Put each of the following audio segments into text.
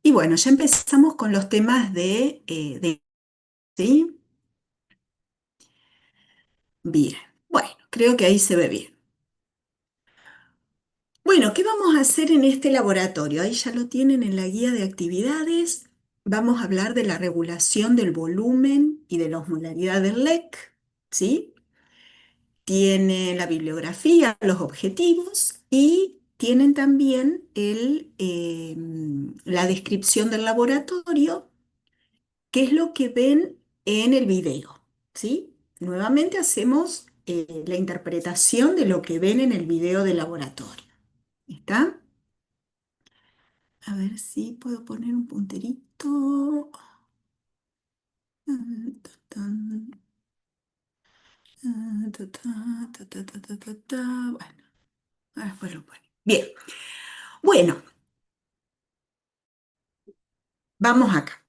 Y bueno, ya empezamos con los temas ¿sí? Bien. Bueno, creo que ahí se ve bien. Bueno, ¿qué vamos a hacer en este laboratorio? Ahí ya lo tienen en la guía de actividades. Vamos a hablar de la regulación del volumen y de la osmolaridad del LEC, ¿sí? Tiene la bibliografía, los objetivos y tienen también la descripción del laboratorio, qué es lo que ven en el video, ¿sí? Nuevamente hacemos la interpretación de lo que ven en el video de laboratorio. ¿Está? A ver si puedo poner un punterito. Ta, tan, ta, ta, ta, ta, ta, ta, ta, ta. Bueno, después lo pone. Bien, bueno, vamos acá.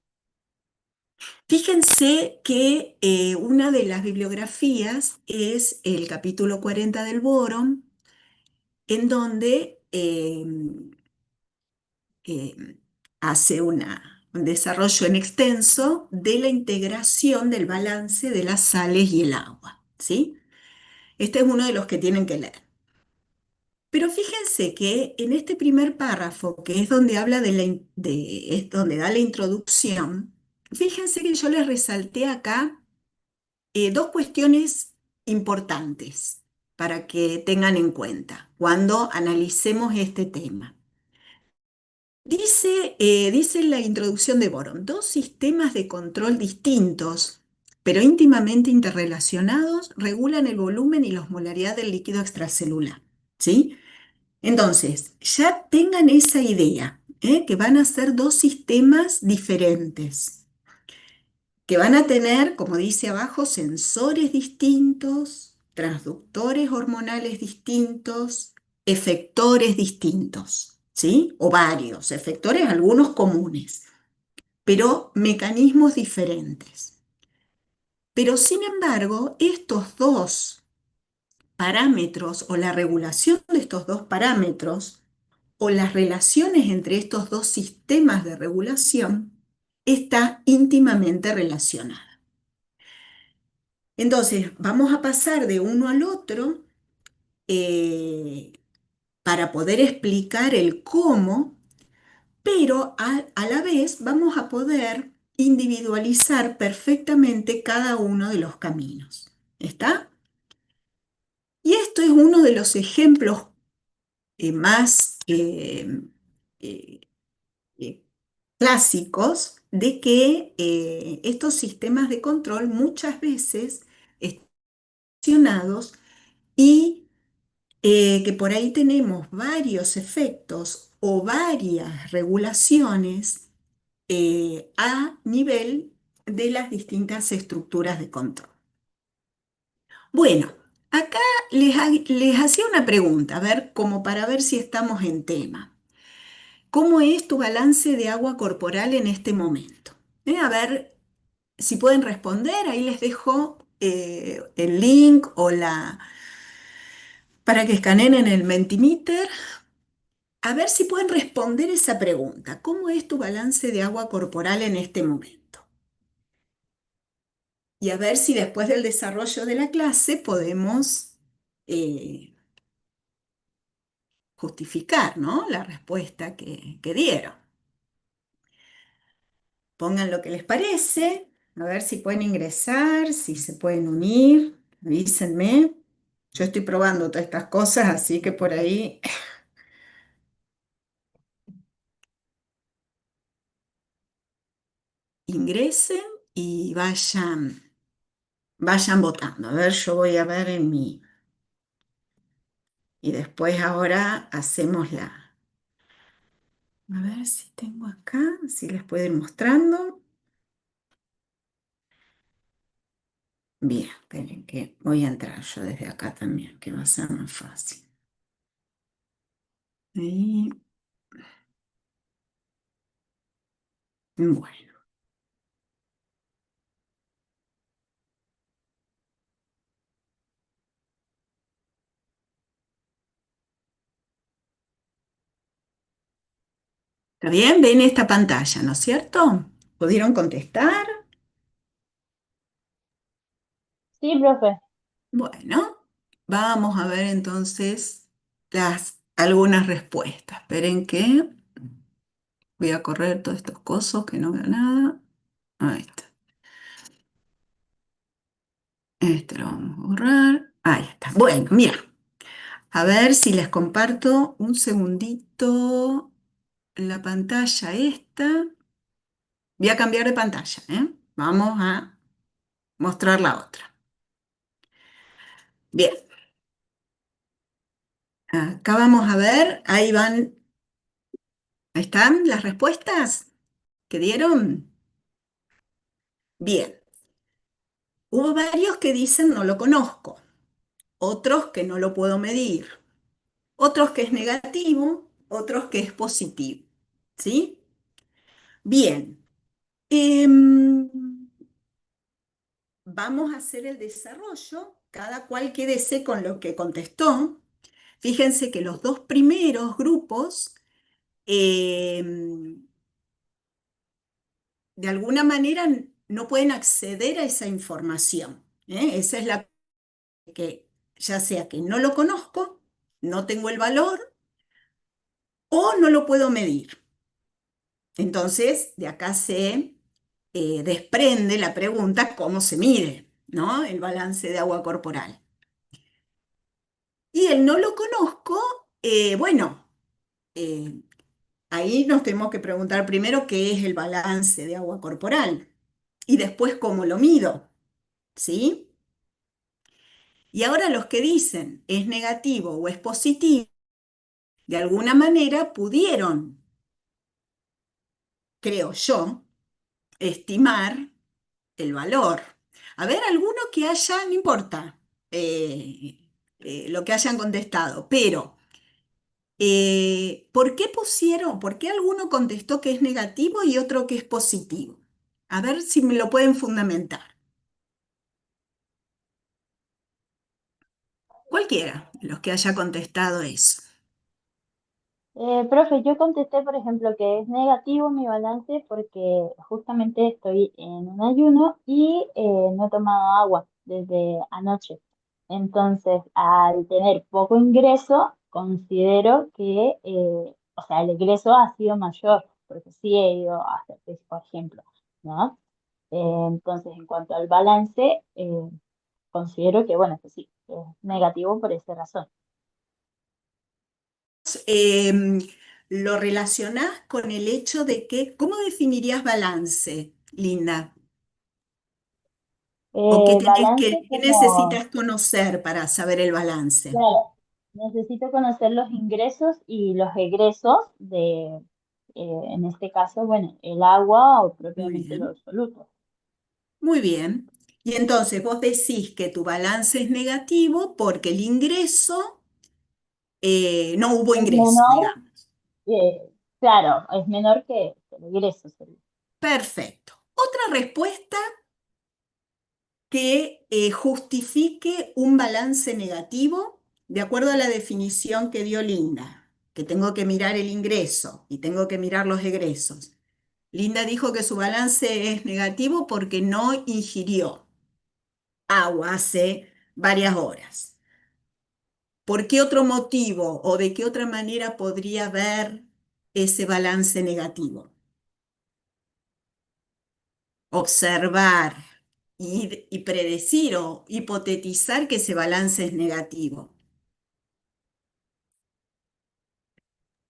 Fíjense que una de las bibliografías es el capítulo 40 del Boron, en donde hace un desarrollo en extenso de la integración del balance de las sales y el agua, ¿sí? Este es uno de los que tienen que leer. Pero fíjense que en este primer párrafo, que es donde habla es donde da la introducción, fíjense que yo les resalté acá dos cuestiones importantes para que tengan en cuenta cuando analicemos este tema. Dice en la introducción de Boron, dos sistemas de control distintos, pero íntimamente interrelacionados, regulan el volumen y la osmolaridad del líquido extracelular. ¿Sí? Entonces, ya tengan esa idea, que van a ser dos sistemas diferentes, que van a tener, como dice abajo, sensores distintos, transductores hormonales distintos, efectores distintos, ¿sí? O varios, efectores, algunos comunes, pero mecanismos diferentes. Pero sin embargo, estos dos parámetros o la regulación de estos dos parámetros o las relaciones entre estos dos sistemas de regulación está íntimamente relacionada. Entonces, vamos a pasar de uno al otro eh, para poder explicar el cómo, pero a la vez vamos a poder individualizar perfectamente cada uno de los caminos. ¿Está? Y esto es uno de los ejemplos más eh, eh, clásicos de que estos sistemas de control muchas veces están relacionados y que por ahí tenemos varios efectos o varias regulaciones a nivel de las distintas estructuras de control. Bueno, acá les hacía una pregunta, a ver, como para ver si estamos en tema. ¿Cómo es tu balance de agua corporal en este momento? A ver si pueden responder, ahí les dejo el link para que escaneen en el Mentimeter. A ver si pueden responder esa pregunta. ¿Cómo es tu balance de agua corporal en este momento? Y a ver si después del desarrollo de la clase podemos eh, justificar, ¿no? La respuesta que dieron. Pongan lo que les parece, a ver si pueden ingresar, si se pueden unir, avísenme. Yo estoy probando todas estas cosas, así que por ahí ingresen y vayan votando. A ver, yo voy a ver en mi... Y después ahora hacemos la... A ver si tengo acá, si les puedo ir mostrando. Bien, esperen que voy a entrar yo desde acá también, que va a ser más fácil. Ahí, bueno. ¿Está bien? Ven esta pantalla, ¿no es cierto? ¿Pudieron contestar? Sí, profe. Bueno, vamos a ver entonces algunas respuestas. Esperen que voy a correr todos estos cosos que no veo nada. Ahí está. Este lo vamos a borrar. Ahí está. Bueno, mira, a ver si les comparto un segundito la pantalla esta. Voy a cambiar de pantalla, ¿eh? Vamos a mostrar la otra. Bien, acá vamos a ver, ahí están las respuestas que dieron. Bien, hubo varios que dicen no lo conozco, otros que no lo puedo medir, otros que es negativo, otros que es positivo. ¿Sí? Bien, em, vamos a hacer el desarrollo, cada cual quédese con lo que contestó. Fíjense que los dos primeros grupos, de alguna manera, no pueden acceder a esa información. Esa es la que, ya sea que no lo conozco, no tengo el valor o no lo puedo medir. Entonces, de acá se desprende la pregunta, ¿cómo se mide, ¿no? El balance de agua corporal. Y el no lo conozco, bueno, eh, ahí nos tenemos que preguntar primero qué es el balance de agua corporal y después cómo lo mido, ¿sí? Y ahora los que dicen es negativo o es positivo, de alguna manera pudieron, creo yo, estimar el valor. A ver, alguno que haya, no importa lo que hayan contestado, pero por qué alguno contestó que es negativo y otro que es positivo? A ver si me lo pueden fundamentar. Cualquiera de los que haya contestado eso. Profe, yo contesté, por ejemplo, que es negativo mi balance porque justamente estoy en un ayuno y no he tomado agua desde anoche. Entonces, al tener poco ingreso, considero que, o sea, el ingreso ha sido mayor, porque sí he ido a hacer test, por ejemplo, ¿no? Entonces, en cuanto al balance, considero que, bueno, que sí, es negativo por esa razón. Eh, lo relacionás con el hecho de que, ¿cómo definirías balance, Linda? ¿O Balance qué como, necesitas conocer para saber el balance? claro, necesito conocer los ingresos y los egresos de, en este caso, bueno, el agua o Muy propiamente bien, los solutos. muy bien. Y entonces vos decís que tu balance es negativo porque el ingreso, no hubo Es ingreso, menor, digamos. claro, es menor que el egreso. Sería. Perfecto. Otra respuesta que justifique un balance negativo, de acuerdo a la definición que dio Linda, que tengo que mirar el ingreso y tengo que mirar los egresos. Linda dijo que su balance es negativo porque no ingirió agua hace varias horas. ¿Por qué otro motivo o de qué otra manera podría haber ese balance negativo? Observar y predecir o hipotetizar que ese balance es negativo.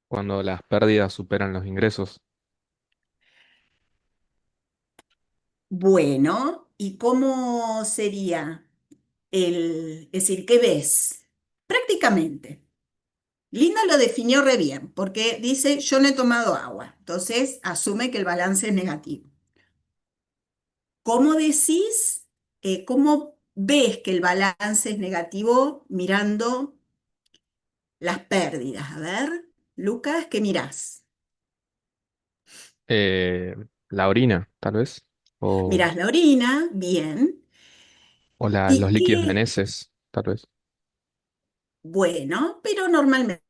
Cuando las pérdidas superan los ingresos. Bueno, ¿y cómo sería es decir, qué ves? Prácticamente. Linda lo definió re bien, porque dice, yo no he tomado agua, entonces asume que el balance es negativo. ¿Cómo decís, cómo ves que el balance es negativo mirando las pérdidas? A ver, Lucas, ¿qué mirás? Eh, la orina, tal vez. O, Mirás la orina, bien. los ¿Y líquidos en qué? heces, tal vez. Bueno, pero normalmente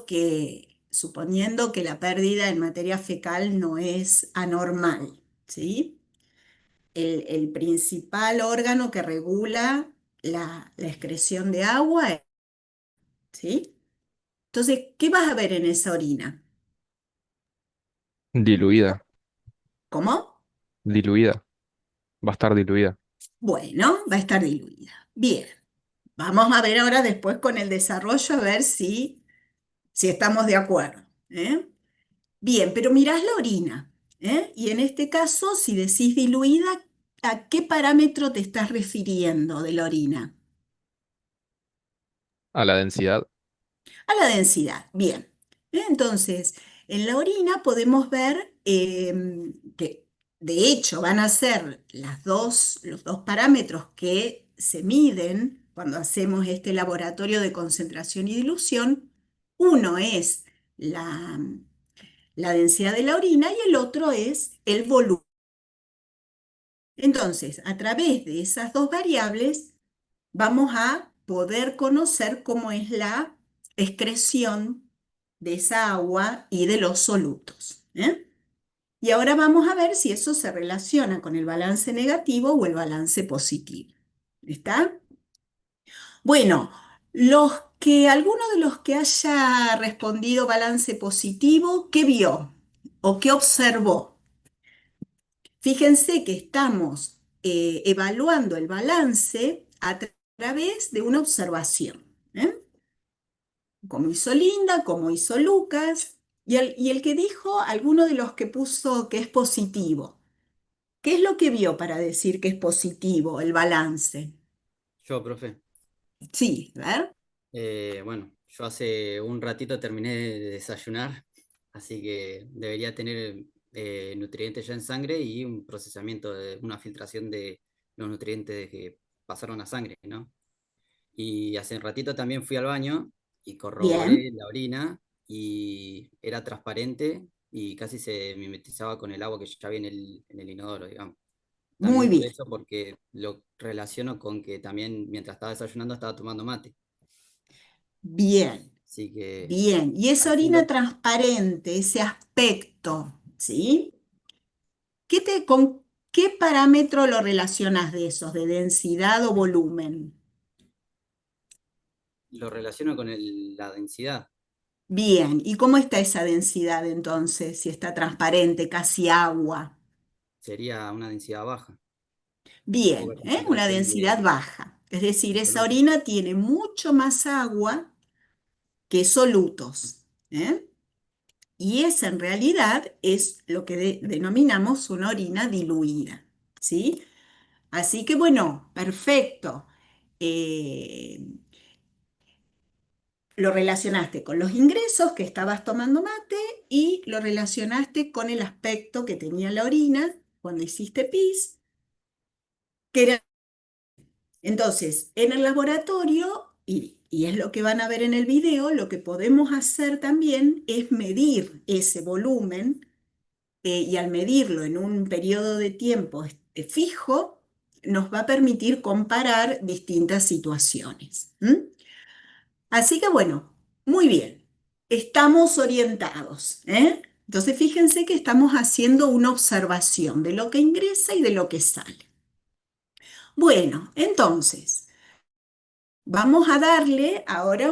que suponiendo que la pérdida en materia fecal no es anormal, ¿sí? El principal órgano que regula la excreción de agua, ¿sí? Entonces, ¿qué vas a ver en esa orina? Diluida, ¿Cómo? diluida, va a estar diluida. Bueno, va a estar diluida. Bien, vamos a ver ahora después con el desarrollo a ver si estamos de acuerdo. ¿Eh? Bien, pero mirás la orina. ¿Eh? Y en este caso, si decís diluida, ¿a qué parámetro te estás refiriendo de la orina? A la densidad, A la densidad. Bien. Entonces, en la orina podemos ver que de hecho van a ser los dos parámetros que se miden cuando hacemos este laboratorio de concentración y dilución. Uno es la, la densidad de la orina y el otro es el volumen. Entonces, a través de esas dos variables, vamos a poder conocer cómo es la excreción de esa agua y de los solutos. ¿Eh? Y ahora vamos a ver si eso se relaciona con el balance negativo o el balance positivo. ¿Está? Bueno, alguno de los que haya respondido balance positivo, ¿qué vio o qué observó? Fíjense que estamos evaluando el balance a través de una observación. ¿Eh? Como hizo Linda, como hizo Lucas, y el que dijo, alguno de los que puso que es positivo. ¿Qué es lo que vio para decir que es positivo el balance? Yo, profe. Sí, a ver. Bueno, yo hace un ratito terminé de desayunar, así que debería tener nutrientes ya en sangre y un procesamiento, una filtración de los nutrientes que pasaron a sangre, ¿no? Y hace un ratito también fui al baño y Bien, corroboré la orina y era transparente y casi se mimetizaba con el agua que ya había en el inodoro, digamos. muy También por bien, eso, porque lo relaciono con que también mientras estaba desayunando estaba tomando mate. bien, Así que bien. Y esa orina calculo, transparente, ese aspecto, ¿sí? ¿Con qué parámetro lo relacionas de esos, de densidad o volumen? lo relaciono con la densidad. Bien, ¿y cómo está esa densidad entonces, si está transparente, casi agua? Sería una densidad baja, poca Bien, una concentración densidad baja. Es decir, de esa solutos. orina tiene mucho más agua que solutos. ¿Eh? Y esa en realidad es lo que denominamos una orina diluida. ¿Sí? Así que bueno, perfecto. Eh, lo relacionaste con los ingresos que estabas tomando mate y lo relacionaste con el aspecto que tenía la orina cuando hiciste pis, que era entonces en el laboratorio, y es lo que van a ver en el video, lo que podemos hacer también es medir ese volumen y al medirlo en un periodo de tiempo fijo, nos va a permitir comparar distintas situaciones. ¿M? Así que bueno, muy bien, estamos orientados. ¿Eh? Entonces fíjense que estamos haciendo una observación de lo que ingresa y de lo que sale. Bueno, entonces, vamos a darle ahora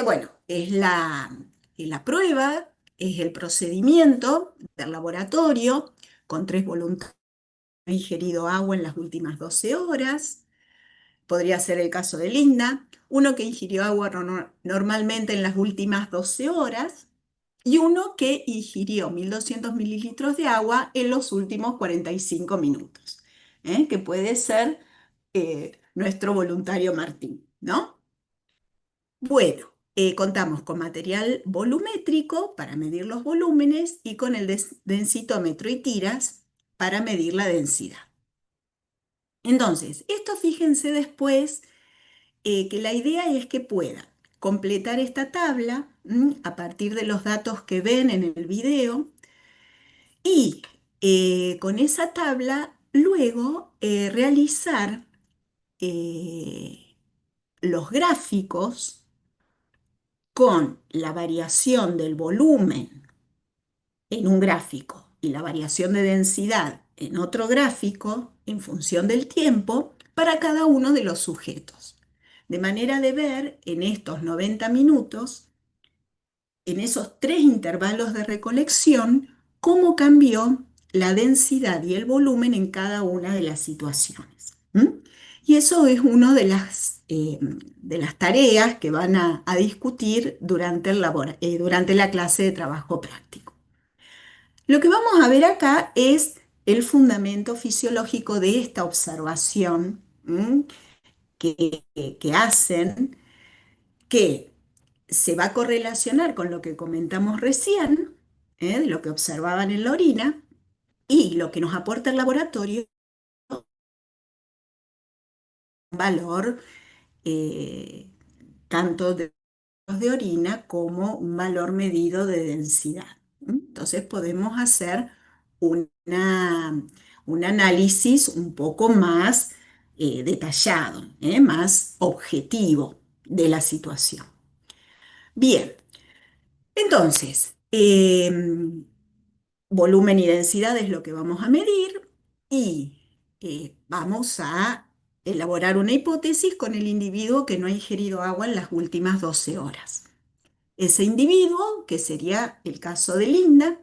bueno, es la prueba, es el procedimiento del laboratorio con tres voluntarios que han ingerido agua en las últimas 12 horas. Podría ser el caso de Linda, uno que ingirió agua normalmente en las últimas 12 horas y uno que ingirió 1.200 mililitros de agua en los últimos 45 minutos, que puede ser nuestro voluntario Martín, ¿no? Bueno, contamos con material volumétrico para medir los volúmenes y con el densitómetro y tiras para medir la densidad. Entonces, esto fíjense después que la idea es que pueda completar esta tabla a partir de los datos que ven en el video y con esa tabla luego realizar los gráficos con la variación del volumen en un gráfico y la variación de densidad en otro gráfico en función del tiempo para cada uno de los sujetos. De manera de ver en estos 90 minutos, en esos 3 intervalos de recolección, cómo cambió la densidad y el volumen en cada una de las situaciones. ¿Mm? Y eso es una de las tareas que van a discutir durante la clase de trabajo práctico. Lo que vamos a ver acá es el fundamento fisiológico de esta observación, que hacen, que se va a correlacionar con lo que comentamos recién, de lo que observaban en la orina, y lo que nos aporta el laboratorio, un valor eh, tanto de orina como un valor medido de densidad. Entonces podemos hacer una- un análisis un poco más detallado, más objetivo de la situación. Bien, entonces, volumen y densidad es lo que vamos a medir y vamos a elaborar una hipótesis con el individuo que no ha ingerido agua en las últimas 12 horas. Ese individuo, que sería el caso de Linda,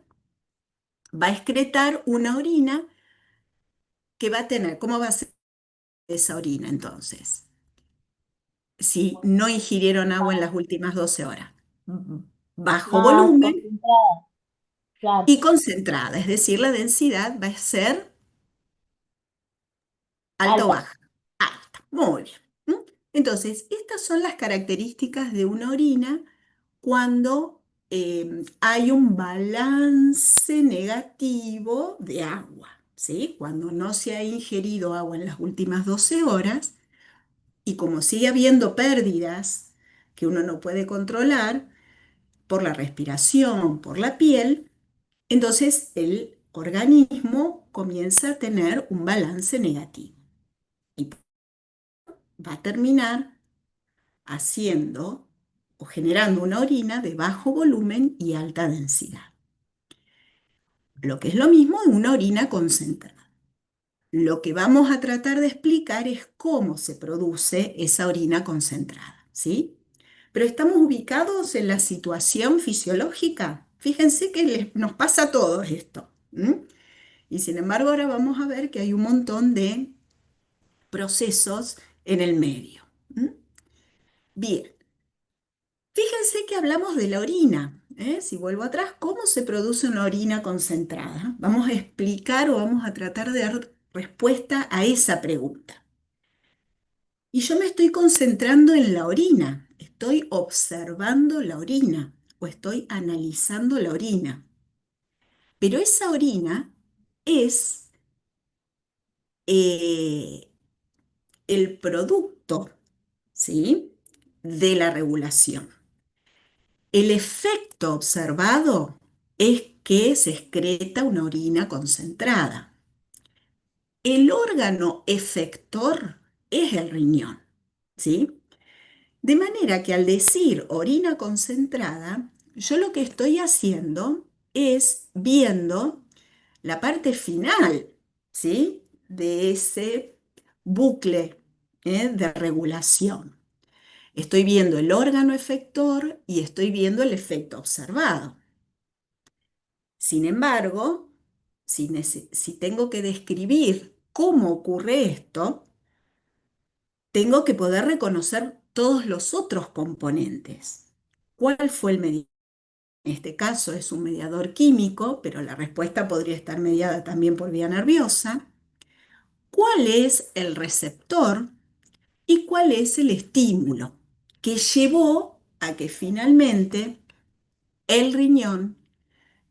va a excretar una orina que va a tener, ¿cómo va a ser esa orina entonces? Si no ingirieron agua en las últimas 12 horas. Bajo Más volumen concentrada, claro, y concentrada, es decir, la densidad va a ser alta o alta. baja. Alta, muy bien. ¿Mm? Entonces, estas son las características de una orina cuando hay un balance negativo de agua, ¿sí? Cuando no se ha ingerido agua en las últimas 12 horas y como sigue habiendo pérdidas que uno no puede controlar por la respiración, por la piel, entonces el organismo comienza a tener un balance negativo y va a terminar haciendo o generando una orina de bajo volumen y alta densidad. Lo que es lo mismo en una orina concentrada. Lo que vamos a tratar de explicar es cómo se produce esa orina concentrada, ¿sí? Pero estamos ubicados en la situación fisiológica. Fíjense que nos pasa a todos esto. Y sin embargo, ahora vamos a ver que hay un montón de procesos en el medio. Bien, fíjense que hablamos de la orina. Si vuelvo atrás, ¿cómo se produce una orina concentrada? Vamos a explicar o vamos a tratar de dar respuesta a esa pregunta. Y yo me estoy concentrando en la orina, estoy observando la orina o estoy analizando la orina. Pero esa orina es eh, el producto, ¿sí?, de la regulación. El efecto observado es que se excreta una orina concentrada. El órgano efector es el riñón, ¿sí? De manera que al decir orina concentrada, yo lo que estoy haciendo es viendo la parte final, ¿sí?, de ese bucle, de regulación. Estoy viendo el órgano efector y estoy viendo el efecto observado. Sin embargo, si tengo que describir cómo ocurre esto, tengo que poder reconocer todos los otros componentes. ¿Cuál fue el mediador? En este caso es un mediador químico, pero la respuesta podría estar mediada también por vía nerviosa. ¿Cuál es el receptor y cuál es el estímulo que llevó a que finalmente el riñón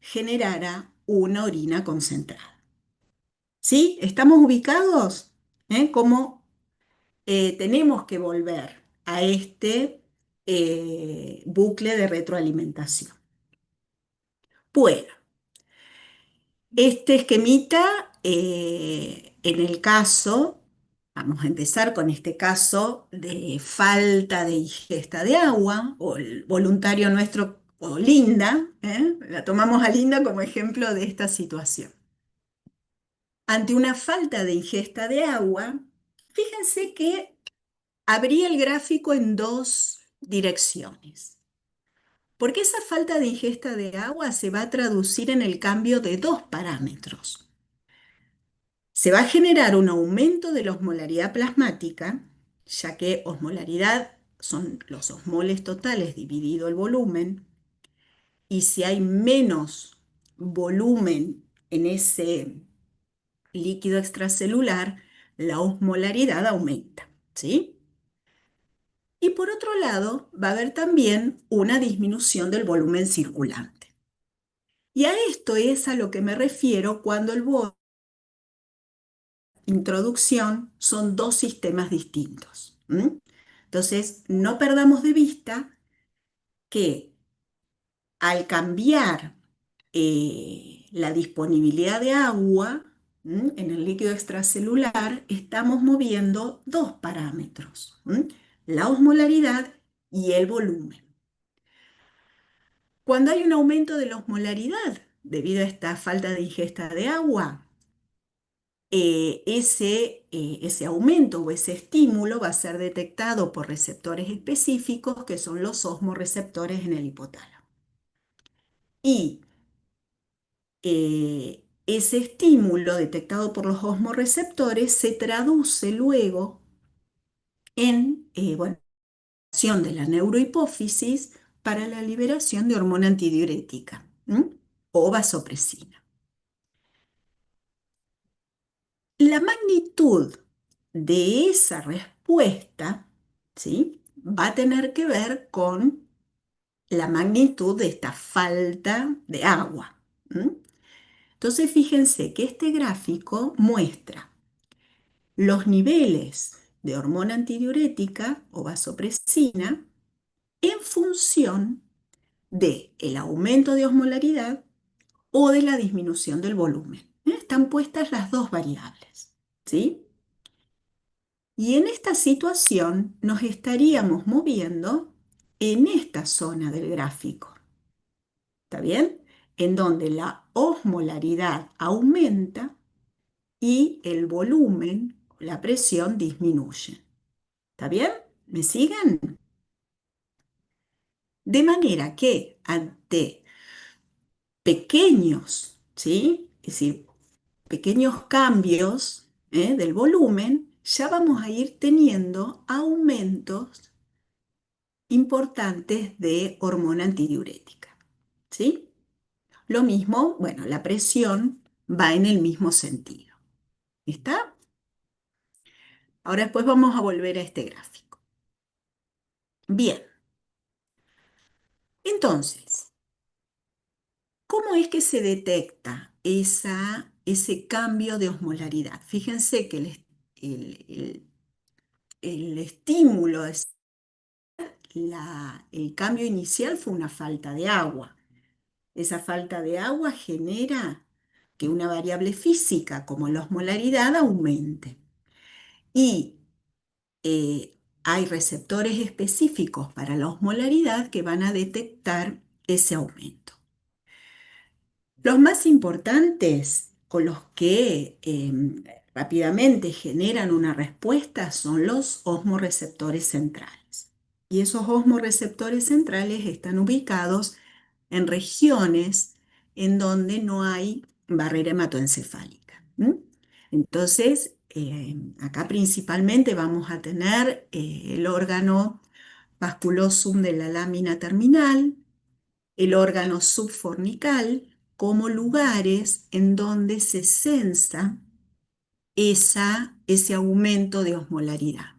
generara una orina concentrada? ¿Sí? ¿Estamos ubicados? ¿Cómo tenemos que volver a este bucle de retroalimentación? Bueno, este esquemita, en el caso Vamos a empezar con este caso de falta de ingesta de agua, o el voluntario nuestro, o Linda, ¿eh? La tomamos a Linda como ejemplo de esta situación. Ante una falta de ingesta de agua, fíjense que abrí el gráfico en dos direcciones, porque esa falta de ingesta de agua se va a traducir en el cambio de dos parámetros. Se va a generar un aumento de la osmolaridad plasmática, ya que osmolaridad son los osmoles totales dividido el volumen, y si hay menos volumen en ese líquido extracelular, la osmolaridad aumenta, ¿sí? Y por otro lado, va a haber también una disminución del volumen circulante. Y a esto es a lo que me refiero cuando el introducción son dos sistemas distintos. Entonces, no perdamos de vista que al cambiar la disponibilidad de agua en el líquido extracelular, estamos moviendo dos parámetros, la osmolaridad y el volumen. Cuando hay un aumento de la osmolaridad debido a esta falta de ingesta de agua, ese aumento o ese estímulo va a ser detectado por receptores específicos que son los osmorreceptores en el hipotálamo. Y ese estímulo detectado por los osmorreceptores se traduce luego en bueno, acción de la neurohipófisis para la liberación de hormona antidiurética o vasopresina. La magnitud de esa respuesta, ¿sí?, va a tener que ver con la magnitud de esta falta de agua. Entonces, fíjense que este gráfico muestra los niveles de hormona antidiurética o vasopresina en función del aumento de osmolaridad o de la disminución del volumen. Están puestas las dos variables, ¿sí? Y en esta situación nos estaríamos moviendo en esta zona del gráfico. ¿Está bien? En donde la osmolaridad aumenta y el volumen, la presión disminuye. ¿Está bien? ¿Me siguen? De manera que ante pequeños, ¿sí?, es decir, pequeños cambios del volumen, ya vamos a ir teniendo aumentos importantes de hormona antidiurética, ¿sí? Lo mismo, bueno, la presión va en el mismo sentido. ¿Está? Ahora después vamos a volver a este gráfico. Bien, entonces, ¿cómo es que se detecta ese cambio de osmolaridad? Fíjense que el estímulo, el cambio inicial fue una falta de agua. Esa falta de agua genera que una variable física como la osmolaridad aumente. Y hay receptores específicos para la osmolaridad que van a detectar ese aumento. Los más importantes o los que rápidamente generan una respuesta son los osmorreceptores centrales. Y esos osmorreceptores centrales están ubicados en regiones en donde no hay barrera hematoencefálica. Entonces, acá principalmente vamos a tener el órgano vasculosum de la lámina terminal, el órgano subfornical, como lugares en donde se sensa ese aumento de osmolaridad.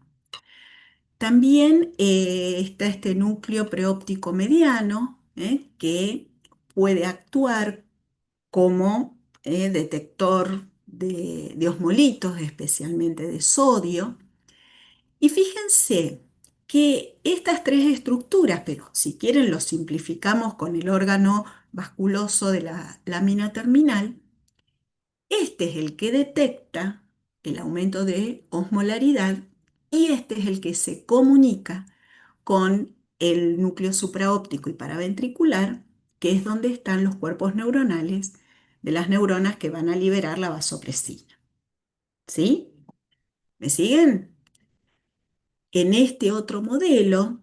También está este núcleo preóptico mediano, que puede actuar como detector de osmolitos, especialmente de sodio. Y fíjense que estas tres estructuras, pero si quieren lo simplificamos con el órgano vasculoso de la lámina terminal, este es el que detecta el aumento de osmolaridad, y este es el que se comunica con el núcleo supraóptico y paraventricular, que es donde están los cuerpos neuronales de las neuronas que van a liberar la vasopresina. ¿Sí? ¿Me siguen? En este otro modelo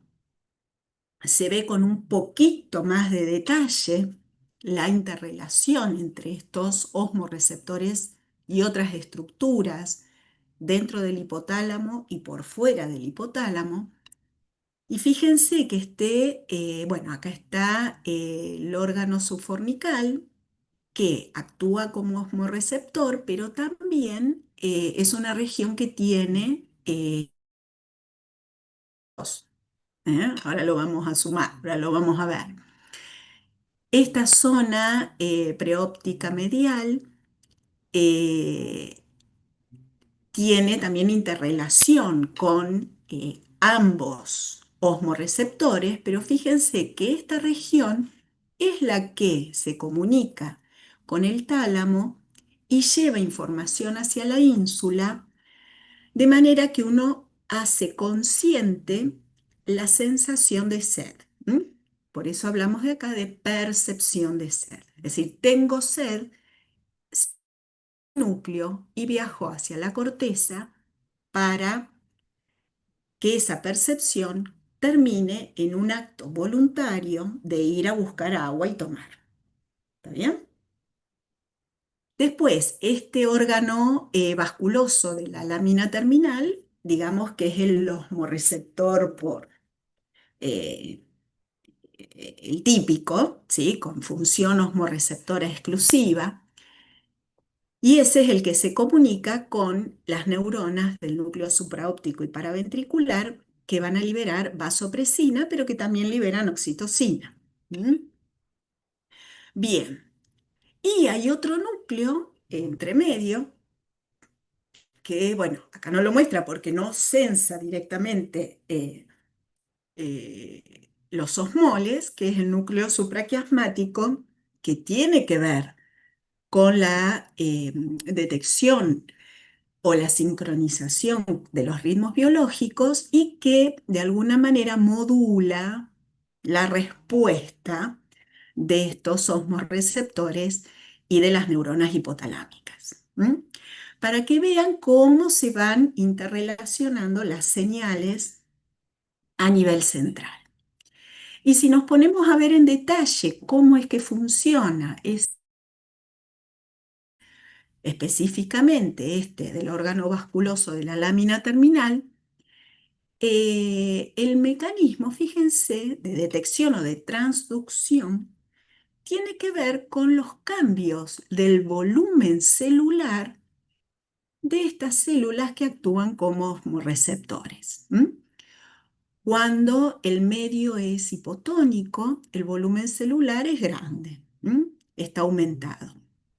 se ve con un poquito más de detalle la interrelación entre estos osmoreceptores y otras estructuras dentro del hipotálamo y por fuera del hipotálamo. Y fíjense que bueno, acá está el órgano subfornical que actúa como osmoreceptor, pero también es una región que tiene dos. Ahora lo vamos a sumar, ahora lo vamos a ver. Esta zona preóptica medial eh, tiene también interrelación con ambos osmoreceptores, pero fíjense que esta región es la que se comunica con el tálamo y lleva información hacia la ínsula, de manera que uno hace consciente la sensación de sed. Por eso hablamos de acá de percepción de sed. Es decir, tengo sed, núcleo, y viajo hacia la corteza para que esa percepción termine en un acto voluntario de ir a buscar agua y tomar. ¿Está bien? Después, este órgano vasculoso de la lámina terminal, digamos que es el osmorreceptor por eh, el típico, ¿sí? Con función osmorreceptora exclusiva, y ese es el que se comunica con las neuronas del núcleo supraóptico y paraventricular que van a liberar vasopresina, pero que también liberan oxitocina. ¿Mm? Bien, y hay otro núcleo entre medio que, bueno, acá no lo muestra porque no sensa directamente los osmoles, que es el núcleo supraquiasmático, que tiene que ver con la detección o la sincronización de los ritmos biológicos y que de alguna manera modula la respuesta de estos osmorreceptores y de las neuronas hipotalámicas. Para que vean cómo se van interrelacionando las señales a nivel central. Y si nos ponemos a ver en detalle cómo es que funciona específicamente este del órgano vasculoso de la lámina terminal, el mecanismo, fíjense, de detección o de transducción tiene que ver con los cambios del volumen celular de estas células que actúan como receptores. Cuando el medio es hipotónico, el volumen celular es grande, está aumentado.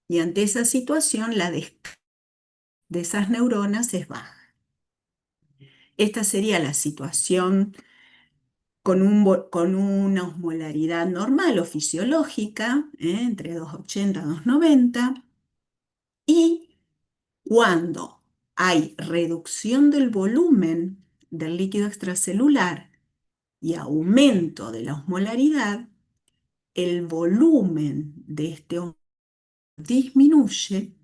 Y ante esa situación, la descarga de esas neuronas es baja. Esta sería la situación con una osmolaridad normal o fisiológica, entre 280 y 290, y cuando hay reducción del volumen del líquido extracelular y aumento de la osmolaridad, el volumen de este disminuye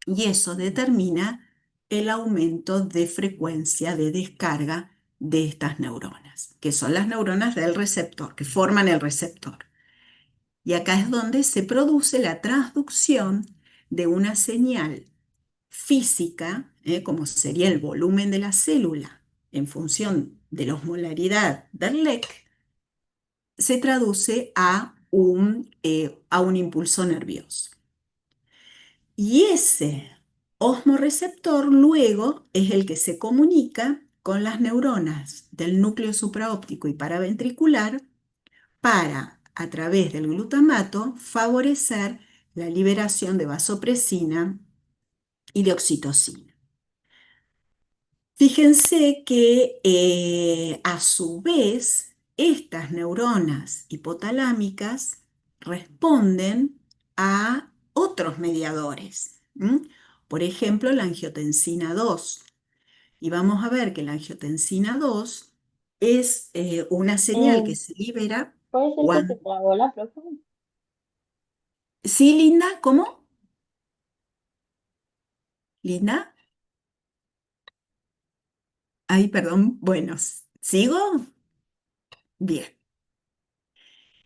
y eso determina el aumento de frecuencia de descarga de estas neuronas, que son las neuronas del receptor, que forman el receptor. Y acá es donde se produce la transducción de una señal física, como sería el volumen de la célula en función de la osmolaridad del LEC, se traduce a un impulso nervioso. Y ese osmorreceptor luego es el que se comunica con las neuronas del núcleo supraóptico y paraventricular para, a través del glutamato, favorecer la liberación de vasopresina y de oxitocina. Fíjense que a su vez estas neuronas hipotalámicas responden a otros mediadores. por ejemplo, la angiotensina 2. Y vamos a ver que la angiotensina 2 es una señal que Eh, se libera ¿Puede ser que se cuando... trabó la profe? ¿Sí, Linda? ¿Cómo? ¿Linda? Ay, perdón. Bueno, ¿sigo? Bien.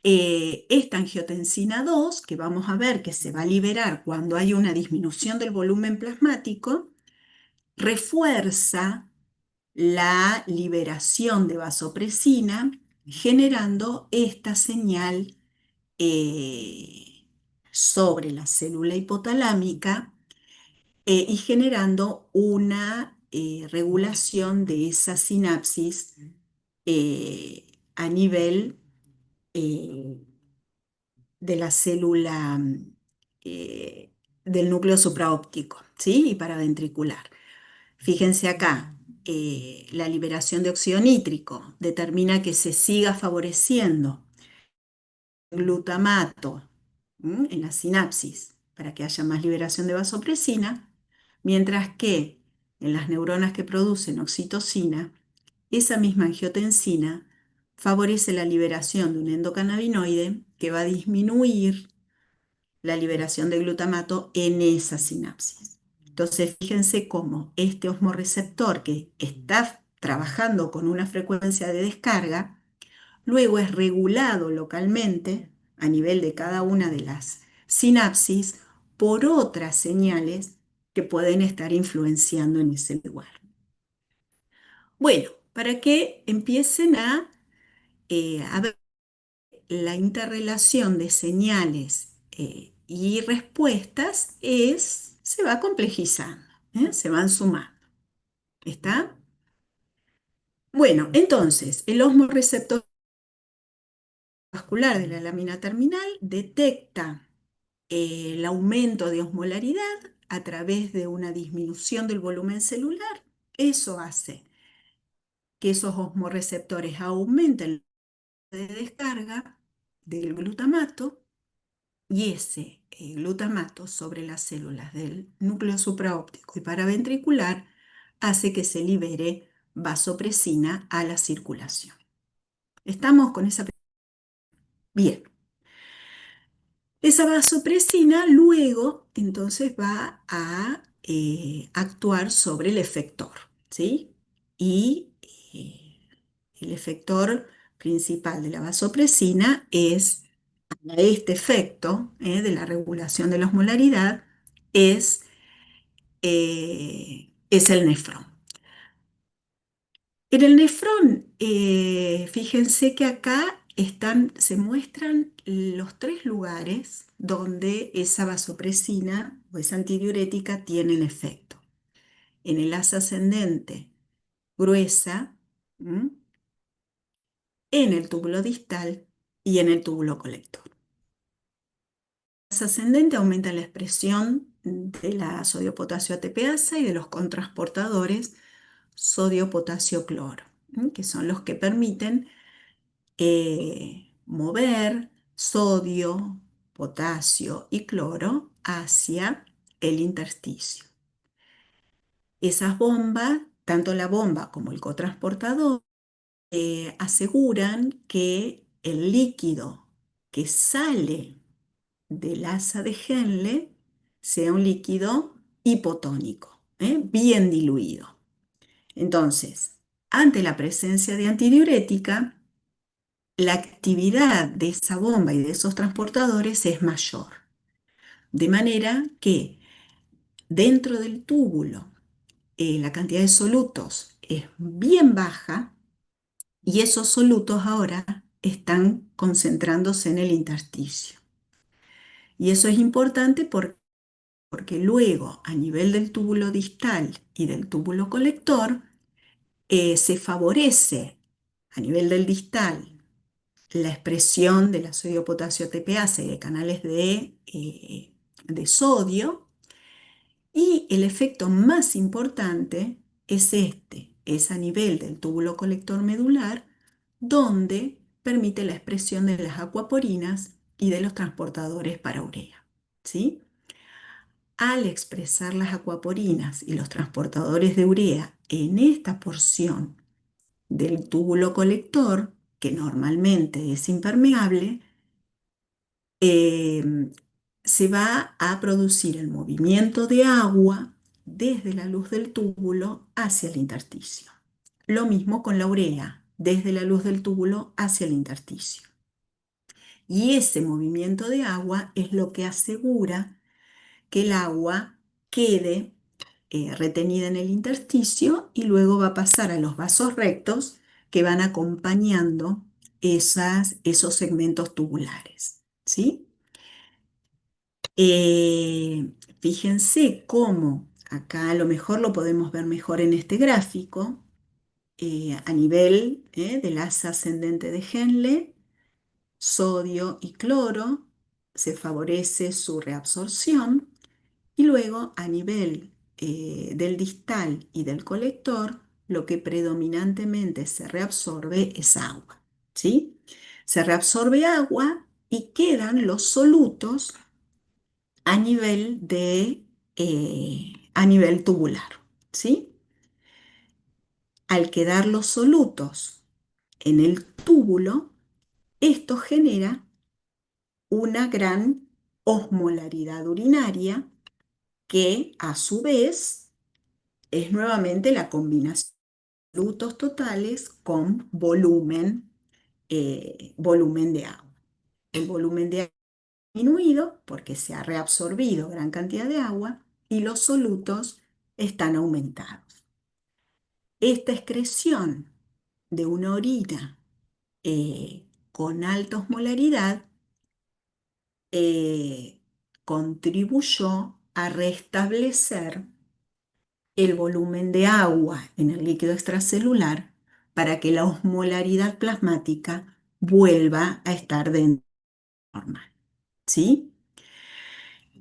Esta angiotensina 2, que vamos a ver que se va a liberar cuando hay una disminución del volumen plasmático, refuerza la liberación de vasopresina, generando esta señal sobre la célula hipotalámica y generando una regulación de esa sinapsis a nivel eh, de la célula eh, del núcleo supraóptico, ¿sí? Y paraventricular. Fíjense acá, la liberación de óxido nítrico determina que se siga favoreciendo glutamato en la sinapsis para que haya más liberación de vasopresina, mientras que en las neuronas que producen oxitocina, esa misma angiotensina favorece la liberación de un endocannabinoide que va a disminuir la liberación de glutamato en esa sinapsis. Entonces, fíjense cómo este osmorreceptor que está trabajando con una frecuencia de descarga, luego es regulado localmente a nivel de cada una de las sinapsis por otras señales que pueden estar influenciando en ese lugar. Bueno, para que empiecen a ver la interrelación de señales y respuestas se va complejizando, se van sumando. ¿Está? Bueno, entonces, el osmorreceptor vascular de la lámina terminal detecta el aumento de osmolaridad a través de una disminución del volumen celular. Eso hace que esos osmorreceptores aumenten la de descarga del glutamato y ese glutamato sobre las células del núcleo supraóptico y paraventricular hace que se libere vasopresina a la circulación. ¿Estamos con esa? Bien. Esa vasopresina luego entonces va a actuar sobre el efector, ¿sí? Y el efector principal de la vasopresina es, a este efecto de la regulación de la osmolaridad, es el nefrón. En el nefrón, fíjense que acá se muestran los tres lugares donde esa vasopresina o esa antidiurética tiene el efecto. En el asa ascendente gruesa, ¿m? En el túbulo distal y en el túbulo colector. El asa ascendente aumenta la expresión de la sodio-potasio ATPasa y de los contrasportadores sodio-potasio-cloro, que son los que permiten mover sodio, potasio y cloro hacia el intersticio. Esas bombas, tanto la bomba como el cotransportador, aseguran que el líquido que sale del asa de Henle sea un líquido hipotónico, bien diluido. Entonces, ante la presencia de antidiurética, la actividad de esa bomba y de esos transportadores es mayor. De manera que dentro del túbulo la cantidad de solutos es bien baja y esos solutos ahora están concentrándose en el intersticio. Y eso es importante porque luego a nivel del túbulo distal y del túbulo colector se favorece a nivel del distal la expresión de la sodio-potasio ATPase y de canales de sodio. Y el efecto más importante es es a nivel del túbulo colector medular, donde permite la expresión de las acuaporinas y de los transportadores para urea. ¿Sí? al expresar las acuaporinas y los transportadores de urea en esta porción del túbulo colector, que normalmente es impermeable, eh, se va a producir el movimiento de agua desde la luz del túbulo hacia el intersticio. Lo mismo con la urea, desde la luz del túbulo hacia el intersticio. Y ese movimiento de agua es lo que asegura que el agua quede retenida en el intersticio y luego va a pasar a los vasos rectos que van acompañando esos segmentos tubulares, ¿sí? Fíjense cómo, acá a lo mejor lo podemos ver mejor en este gráfico, a nivel del asa ascendente de Henle, sodio y cloro, se favorece su reabsorción y luego a nivel del distal y del colector, lo que predominantemente se reabsorbe es agua, ¿sí? Se reabsorbe agua y quedan los solutos a nivel tubular, ¿sí? Al quedar los solutos en el túbulo, esto genera una gran osmolaridad urinaria que a su vez es nuevamente la combinación de solutos totales con volumen de agua. El volumen de agua ha disminuido porque se ha reabsorbido gran cantidad de agua y los solutos están aumentados. Esta excreción de una orina con alta osmolaridad eh, contribuyó a restablecer el volumen de agua en el líquido extracelular para que la osmolaridad plasmática vuelva a estar dentro de la normal, ¿sí?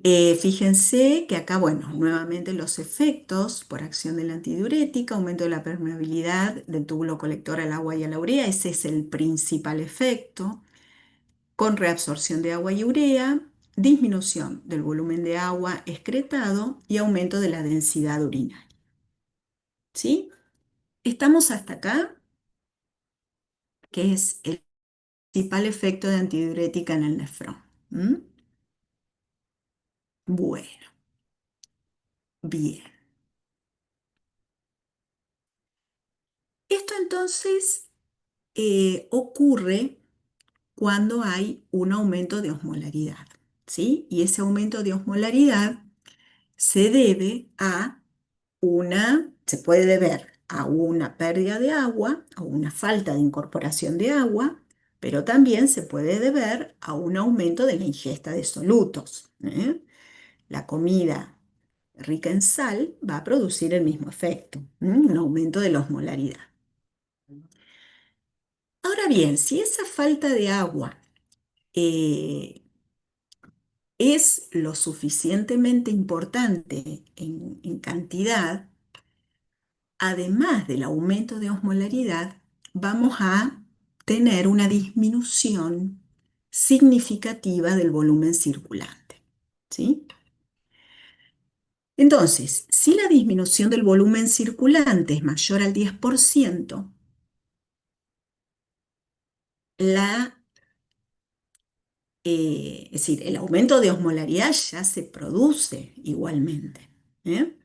Fíjense que acá, bueno, nuevamente los efectos por acción de la antidiurética, aumento de la permeabilidad del túbulo colector al agua y a la urea, ese es el principal efecto, con reabsorción de agua y urea, disminución del volumen de agua excretado y aumento de la densidad urinaria. ¿Sí? Estamos hasta acá, que es el principal efecto de antidiurética en el nefrón. ¿Mm? Bueno, bien. Esto entonces ocurre cuando hay un aumento de osmolaridad, ¿sí? Y ese aumento de osmolaridad se debe se puede deber a una pérdida de agua, a una falta de incorporación de agua, pero también se puede deber a un aumento de la ingesta de solutos. La comida rica en sal va a producir el mismo efecto, un aumento de la osmolaridad. Ahora bien, si esa falta de agua eh, es lo suficientemente importante en cantidad, además del aumento de osmolaridad, vamos a tener una disminución significativa del volumen circulante, ¿sí? Entonces, si la disminución del volumen circulante es mayor al 10%, es decir, el aumento de osmolaridad ya se produce igualmente, ¿eh?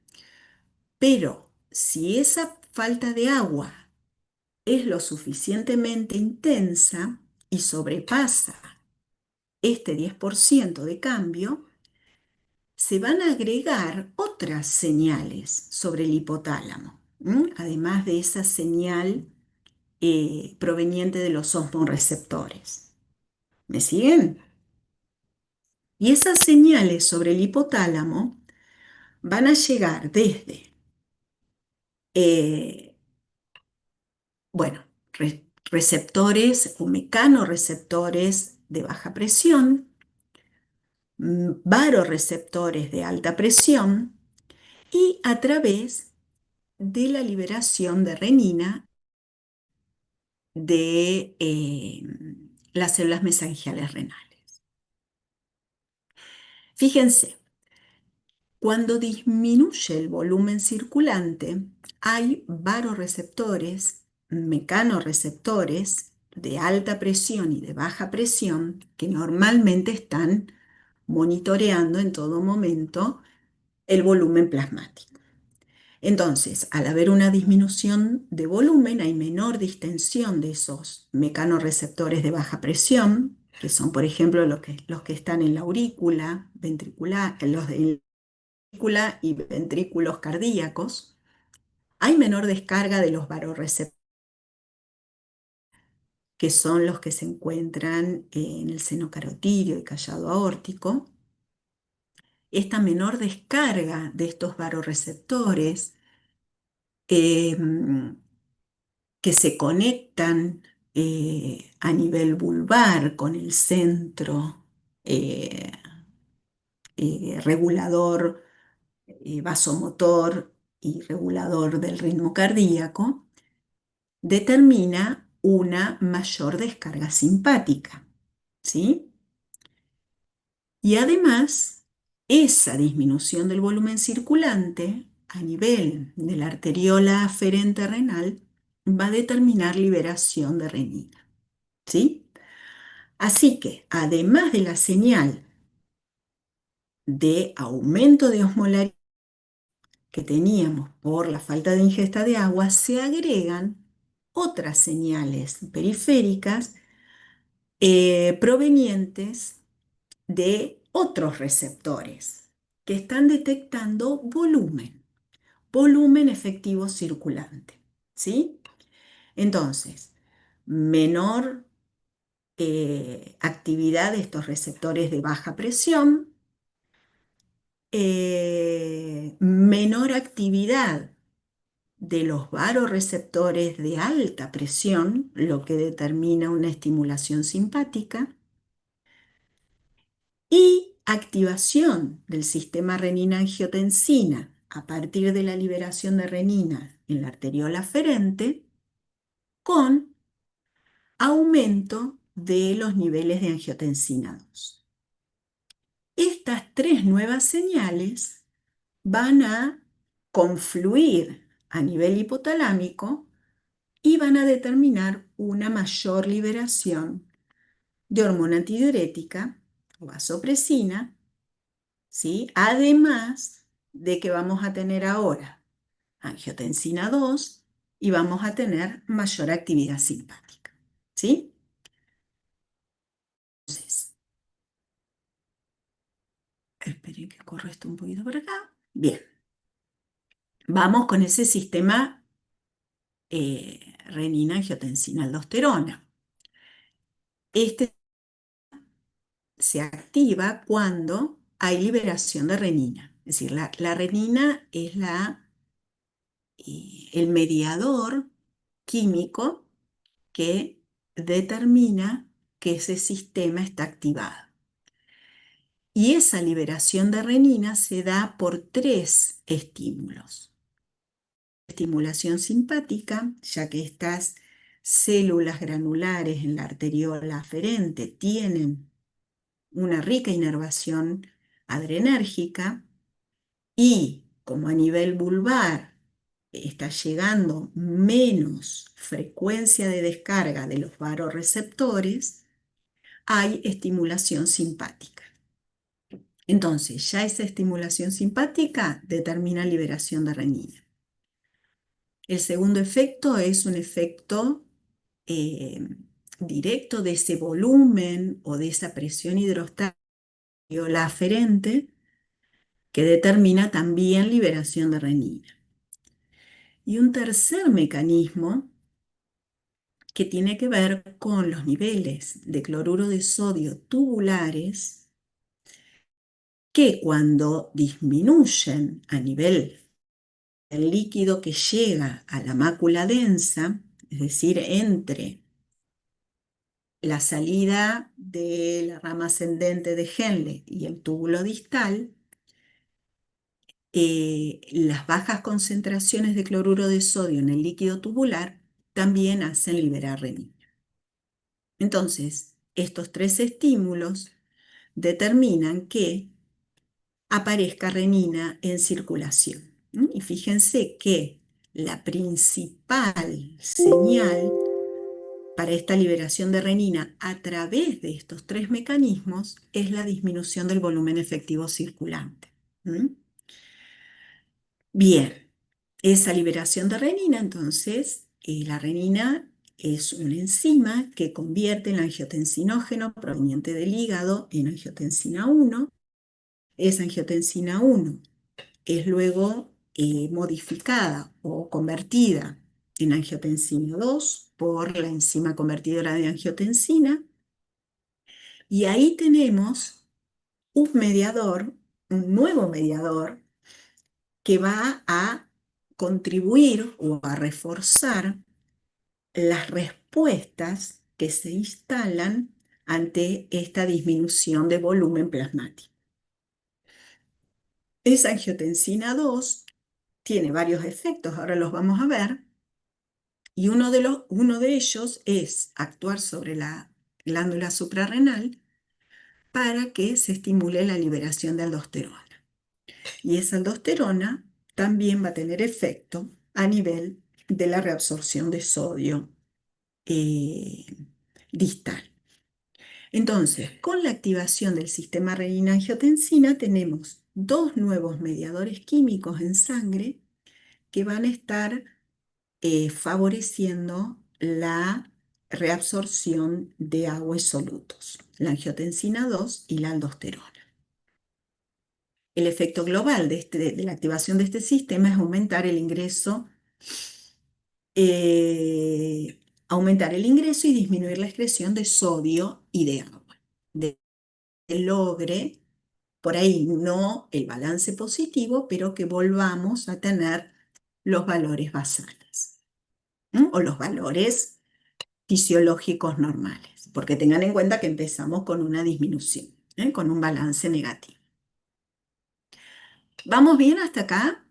Pero si esa falta de agua es lo suficientemente intensa y sobrepasa este 10% de cambio, se van a agregar otras señales sobre el hipotálamo, además de esa señal proveniente de los osmoreceptores. ¿Me siguen? Y esas señales sobre el hipotálamo van a llegar desde, eh, bueno, receptores o mecanorreceptores de baja presión, varoreceptores de alta presión y a través de la liberación de renina de las células mesangiales renales. Fíjense, Cuando disminuye el volumen circulante, hay varoreceptores, mecanorreceptores de alta presión y de baja presión que normalmente están monitoreando en todo momento el volumen plasmático. Entonces, al haber una disminución de volumen, hay menor distensión de esos mecanorreceptores de baja presión, que son, por ejemplo, los que están en la aurícula ventricular, los de aurícula y ventrículos cardíacos. Hay menor descarga de los varoreceptores, que son los que se encuentran en el seno carotídeo y callado aórtico. Esta menor descarga de estos varoreceptores eh, que se conectan a nivel vulvar con el centro eh, regulador, vasomotor y regulador del ritmo cardíaco, determina una mayor descarga simpática, ¿sí? Y además, esa disminución del volumen circulante a nivel de la arteriola aferente renal va a determinar liberación de renina, ¿sí? Así que, además de la señal de aumento de osmolaridad que teníamos por la falta de ingesta de agua, se agregan otras señales periféricas provenientes de otros receptores que están detectando volumen efectivo circulante, ¿sí? Entonces, menor actividad de estos receptores de baja presión, menor actividad de los varoreceptores de alta presión, lo que determina una estimulación simpática, y activación del sistema renina-angiotensina a partir de la liberación de renina en la arteriola aferente, con aumento de los niveles de angiotensina 2. Estas tres nuevas señales van a confluir a nivel hipotalámico y van a determinar una mayor liberación de hormona antidiurética o vasopresina, ¿sí? Además de que vamos a tener ahora angiotensina 2 y vamos a tener mayor actividad simpática, ¿sí? Entonces, esperen que corra esto un poquito por acá. Bien, vamos con ese sistema renina-angiotensina-aldosterona. Este se activa cuando hay liberación de renina. Es decir, la renina es el mediador químico que determina que ese sistema está activado. Y esa liberación de renina se da por tres estímulos. Estimulación simpática, ya que estas células granulares en la arteriola aferente tienen una rica inervación adrenérgica y como a nivel vulvar está llegando menos frecuencia de descarga de los varoreceptores, hay estimulación simpática. Entonces, ya esa estimulación simpática determina liberación de renina. El segundo efecto es un efecto eh, directo de ese volumen o de esa presión hidrostática la aferente que determina también liberación de renina. Y un tercer mecanismo que tiene que ver con los niveles de cloruro de sodio tubulares que cuando disminuyen a nivel del líquido que llega a la mácula densa, es decir, entre la salida de la rama ascendente de Henle y el túbulo distal, las bajas concentraciones de cloruro de sodio en el líquido tubular también hacen liberar renina. Entonces, estos tres estímulos determinan que aparezca renina en circulación. Y fíjense que la principal señal para esta liberación de renina a través de estos tres mecanismos es la disminución del volumen efectivo circulante. ¿Mm? Bien, esa liberación de renina, entonces, la renina es una enzima que convierte el angiotensinógeno proveniente del hígado en angiotensina 1. Esa angiotensina 1 es luego modificada o convertida en angiotensina 2 por la enzima convertidora de angiotensina. Y ahí tenemos un mediador, un nuevo mediador, que va a contribuir o a reforzar las respuestas que se instalan ante esta disminución de volumen plasmático. Esa angiotensina 2 tiene varios efectos, ahora los vamos a ver, y uno de ellos es actuar sobre la glándula suprarrenal para que se estimule la liberación de aldosterona. Y esa aldosterona también va a tener efecto a nivel de la reabsorción de sodio eh, distal. Entonces, con la activación del sistema renina-angiotensina tenemos dos nuevos mediadores químicos en sangre que van a estar favoreciendo la reabsorción de agua y solutos, la angiotensina 2 y la aldosterona. El efecto global de la activación de este sistema es eh, aumentar el ingreso y disminuir la excreción de sodio y de agua. De que logre, por ahí no el balance positivo, pero que volvamos a tener los valores basales, ¿no? O los valores fisiológicos normales, porque tengan en cuenta que empezamos con una disminución, con un balance negativo. ¿Vamos bien hasta acá?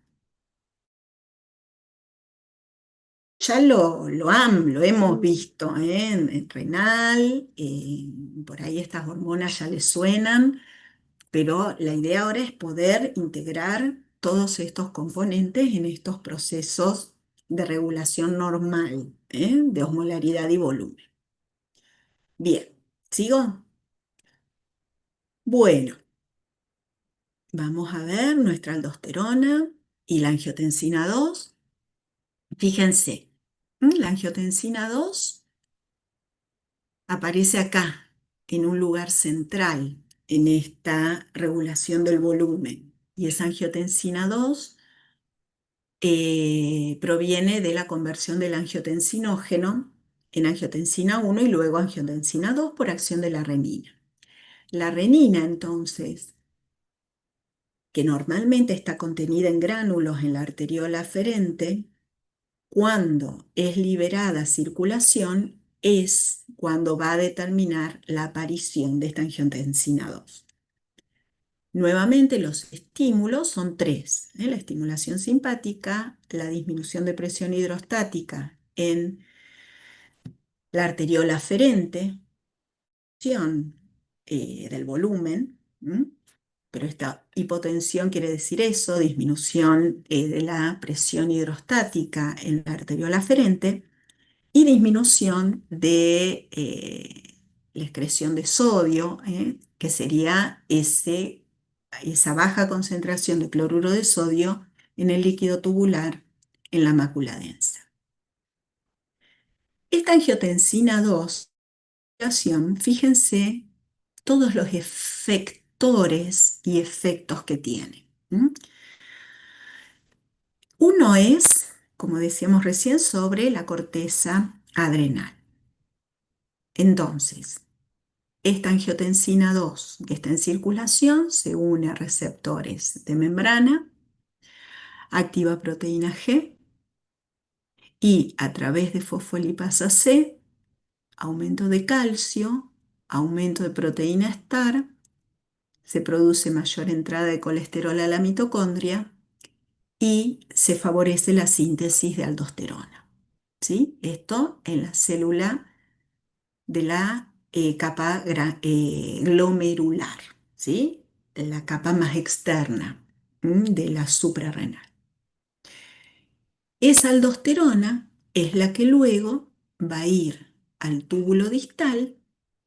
Ya lo hemos visto, en renal, por ahí estas hormonas ya les suenan, pero la idea ahora es poder integrar todos estos componentes en estos procesos de regulación normal, de osmolaridad y volumen. Bien, ¿sigo? Bueno, vamos a ver nuestra aldosterona y la angiotensina 2. Fíjense, la angiotensina 2 aparece acá, en un lugar central, en esta regulación del volumen. Y esa angiotensina 2 proviene de la conversión del angiotensinógeno en angiotensina 1 y luego angiotensina 2 por acción de la renina. La renina, entonces, que normalmente está contenida en gránulos en la arteriola aferente, cuando es liberada a circulación, es cuando va a determinar la aparición de esta angiotensina 2. Nuevamente, los estímulos son tres: la estimulación simpática, la disminución de presión hidrostática en la arteriola aferente, del volumen, pero esta hipotensión quiere decir eso, disminución de la presión hidrostática en la arteriola aferente y disminución de la excreción de sodio, que sería esa baja concentración de cloruro de sodio en el líquido tubular en la mácula densa. Esta angiotensina 2, fíjense todos los efectores y efectos que tiene. Uno es, como decíamos recién, sobre la corteza adrenal. Entonces, esta angiotensina 2 que está en circulación se une a receptores de membrana, activa proteína G y a través de fosfolipasa C, aumento de calcio, aumento de proteína STAR, se produce mayor entrada de colesterol a la mitocondria y se favorece la síntesis de aldosterona. ¿Sí? Esto en la célula de la capa glomerular, ¿sí? la capa más externa de la suprarrenal. Esa aldosterona es la que luego va a ir al túbulo distal.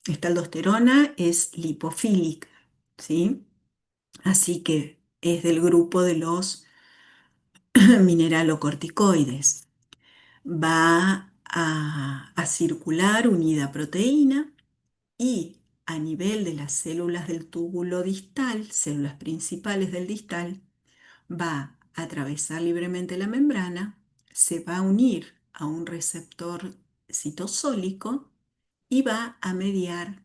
Esta aldosterona es lipofílica, ¿sí? Así que es del grupo de los mineralocorticoides. Va a circular unida a proteína y a nivel de las células del túbulo distal, células principales del distal, va a atravesar libremente la membrana, se va a unir a un receptor citosólico y va a mediar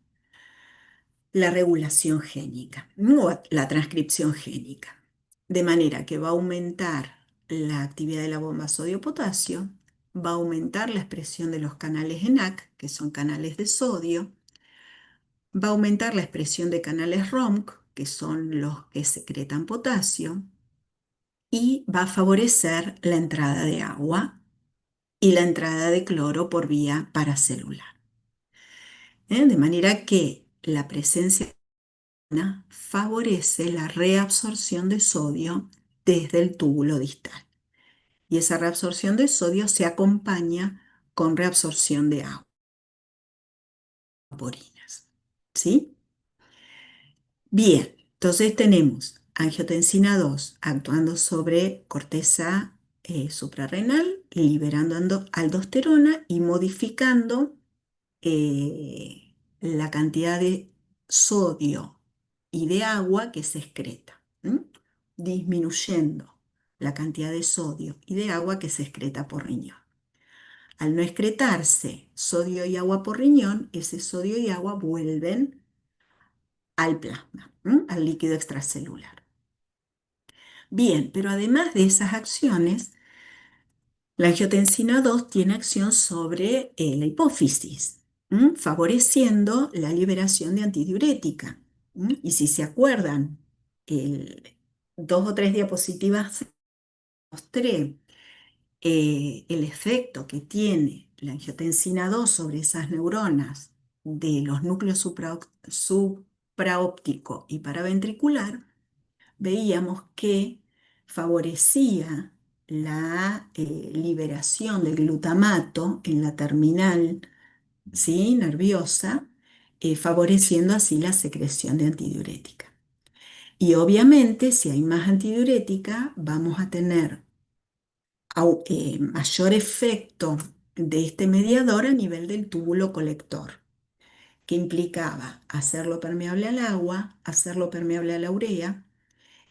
la regulación génica o la transcripción génica. De manera que va a aumentar la actividad de la bomba sodio-potasio, va a aumentar la expresión de los canales ENaC, que son canales de sodio, va a aumentar la expresión de canales ROMC, que son los que secretan potasio, y va a favorecer la entrada de agua y la entrada de cloro por vía paracelular. De manera que la presencia favorece la reabsorción de sodio desde el túbulo distal. Y esa reabsorción de sodio se acompaña con reabsorción de agua, porinas. ¿Sí? Bien, entonces tenemos angiotensina 2 actuando sobre corteza suprarrenal, liberando aldosterona y modificando la cantidad de sodio y de agua que se excreta, disminuyendo la cantidad de sodio y de agua que se excreta por riñón. Al no excretarse sodio y agua por riñón, ese sodio y agua vuelven al plasma, al líquido extracelular. Bien, pero además de esas acciones, la angiotensina 2 tiene acción sobre la hipófisis, favoreciendo la liberación de antidiurética. Y si se acuerdan, el, 2 o 3 diapositivas mostré el efecto que tiene la angiotensina 2 sobre esas neuronas de los núcleos supraóptico y paraventricular. Veíamos que favorecía la liberación del glutamato en la terminal, ¿sí?, nerviosa, favoreciendo así la secreción de antidiurética. Y obviamente, si hay más antidiurética, vamos a tener mayor efecto de este mediador a nivel del túbulo colector, que implicaba hacerlo permeable al agua, hacerlo permeable a la urea,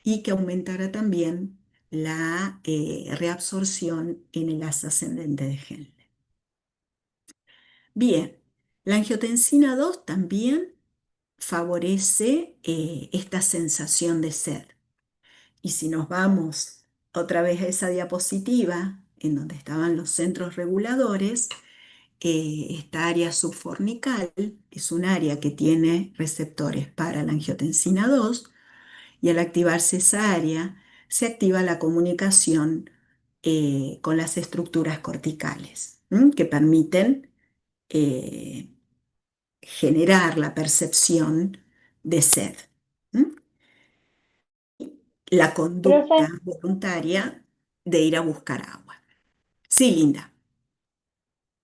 y que aumentara también la reabsorción en el asa ascendente de Henle. Bien, la angiotensina 2 también favorece esta sensación de sed. Y si nos vamos otra vez a esa diapositiva en donde estaban los centros reguladores, esta área subfornical es un área que tiene receptores para la angiotensina 2, y al activarse esa área, se activa la comunicación con las estructuras corticales, que permiten eh, generar la percepción de sed. La Profe, conducta voluntaria de ir a buscar agua. Sí, Linda.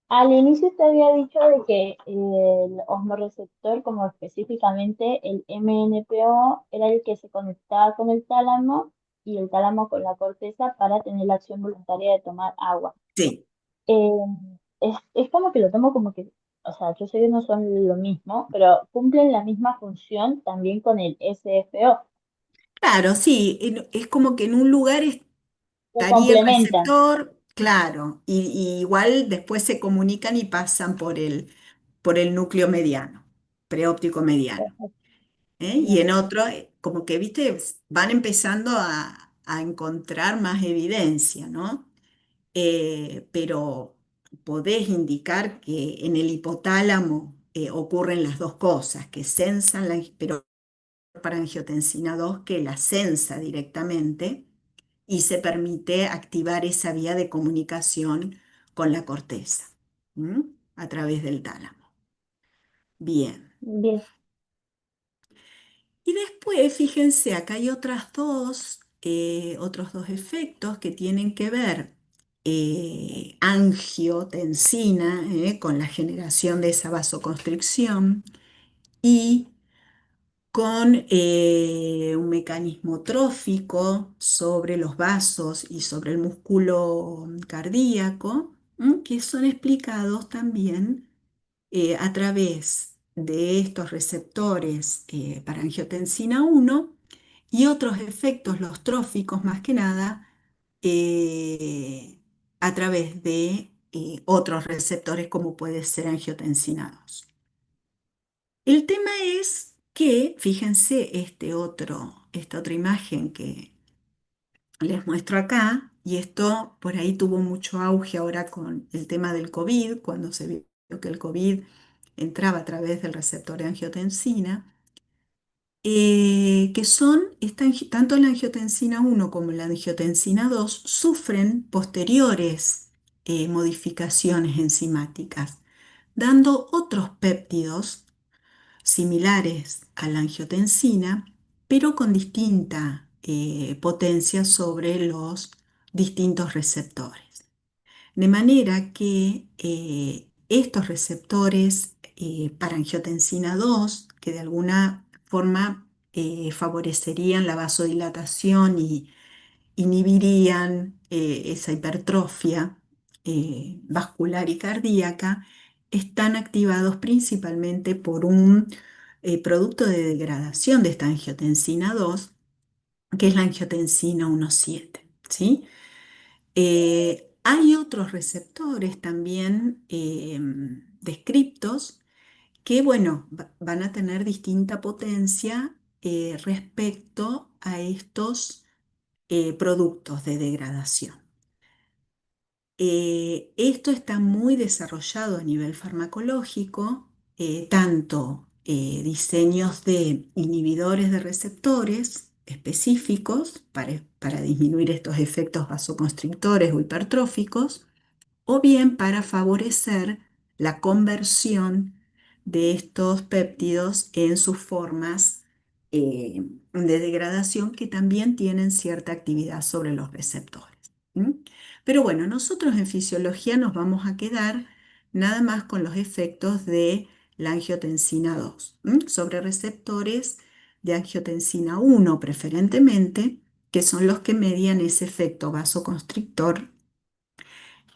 al inicio usted había dicho de que el osmorreceptor, como específicamente el MNPO, era el que se conectaba con el tálamo y el tálamo con la corteza para tener la acción voluntaria de tomar agua. Sí. Eh, es como que lo tomo como que, o sea, yo sé que no son lo mismo, pero cumplen la misma función también con el SFO, Claro, sí, es como que en un lugar se estaría el complementan. receptor, claro, y igual después se comunican y pasan por el núcleo mediano, preóptico mediano. Perfecto, Y bien, en otro, como que, viste, van empezando a encontrar más evidencia, ¿no? Pero podés indicar que en el hipotálamo ocurren las dos cosas, que sensan pero para angiotensina 2 que la sensa directamente y se permite activar esa vía de comunicación con la corteza, ¿m? A través del tálamo. Bien. bien. Y después, fíjense, acá hay otros dos efectos que tienen que ver angiotensina, con la generación de esa vasoconstricción y con un mecanismo trófico sobre los vasos y sobre el músculo cardíaco, que son explicados también a través de estos receptores para angiotensina 1 y otros efectos, los tróficos más que nada, eh, a través de otros receptores como puede ser angiotensina 2. El tema es que, fíjense, esta otra imagen que les muestro acá, y esto por ahí tuvo mucho auge ahora con el tema del COVID, cuando se vio que el COVID entraba a través del receptor de angiotensina, que son, tanto la angiotensina 1 como la angiotensina 2 sufren posteriores modificaciones enzimáticas, dando otros péptidos similares a la angiotensina, pero con distinta potencia sobre los distintos receptores. De manera que estos receptores para angiotensina 2, que de alguna forma favorecerían la vasodilatación y inhibirían esa hipertrofia vascular y cardíaca, están activados principalmente por un producto de degradación de esta angiotensina 2, que es la angiotensina 1,7, ¿sí? Hay otros receptores también descriptos que, bueno, van a tener distinta potencia respecto a estos productos de degradación. Esto está muy desarrollado a nivel farmacológico, tanto diseños de inhibidores de receptores específicos para disminuir estos efectos vasoconstrictores o hipertróficos, o bien para favorecer la conversión de estos péptidos en sus formas de degradación que también tienen cierta actividad sobre los receptores. Pero bueno, nosotros en fisiología nos vamos a quedar nada más con los efectos de la angiotensina 2 sobre receptores de angiotensina 1 preferentemente, que son los que median ese efecto vasoconstrictor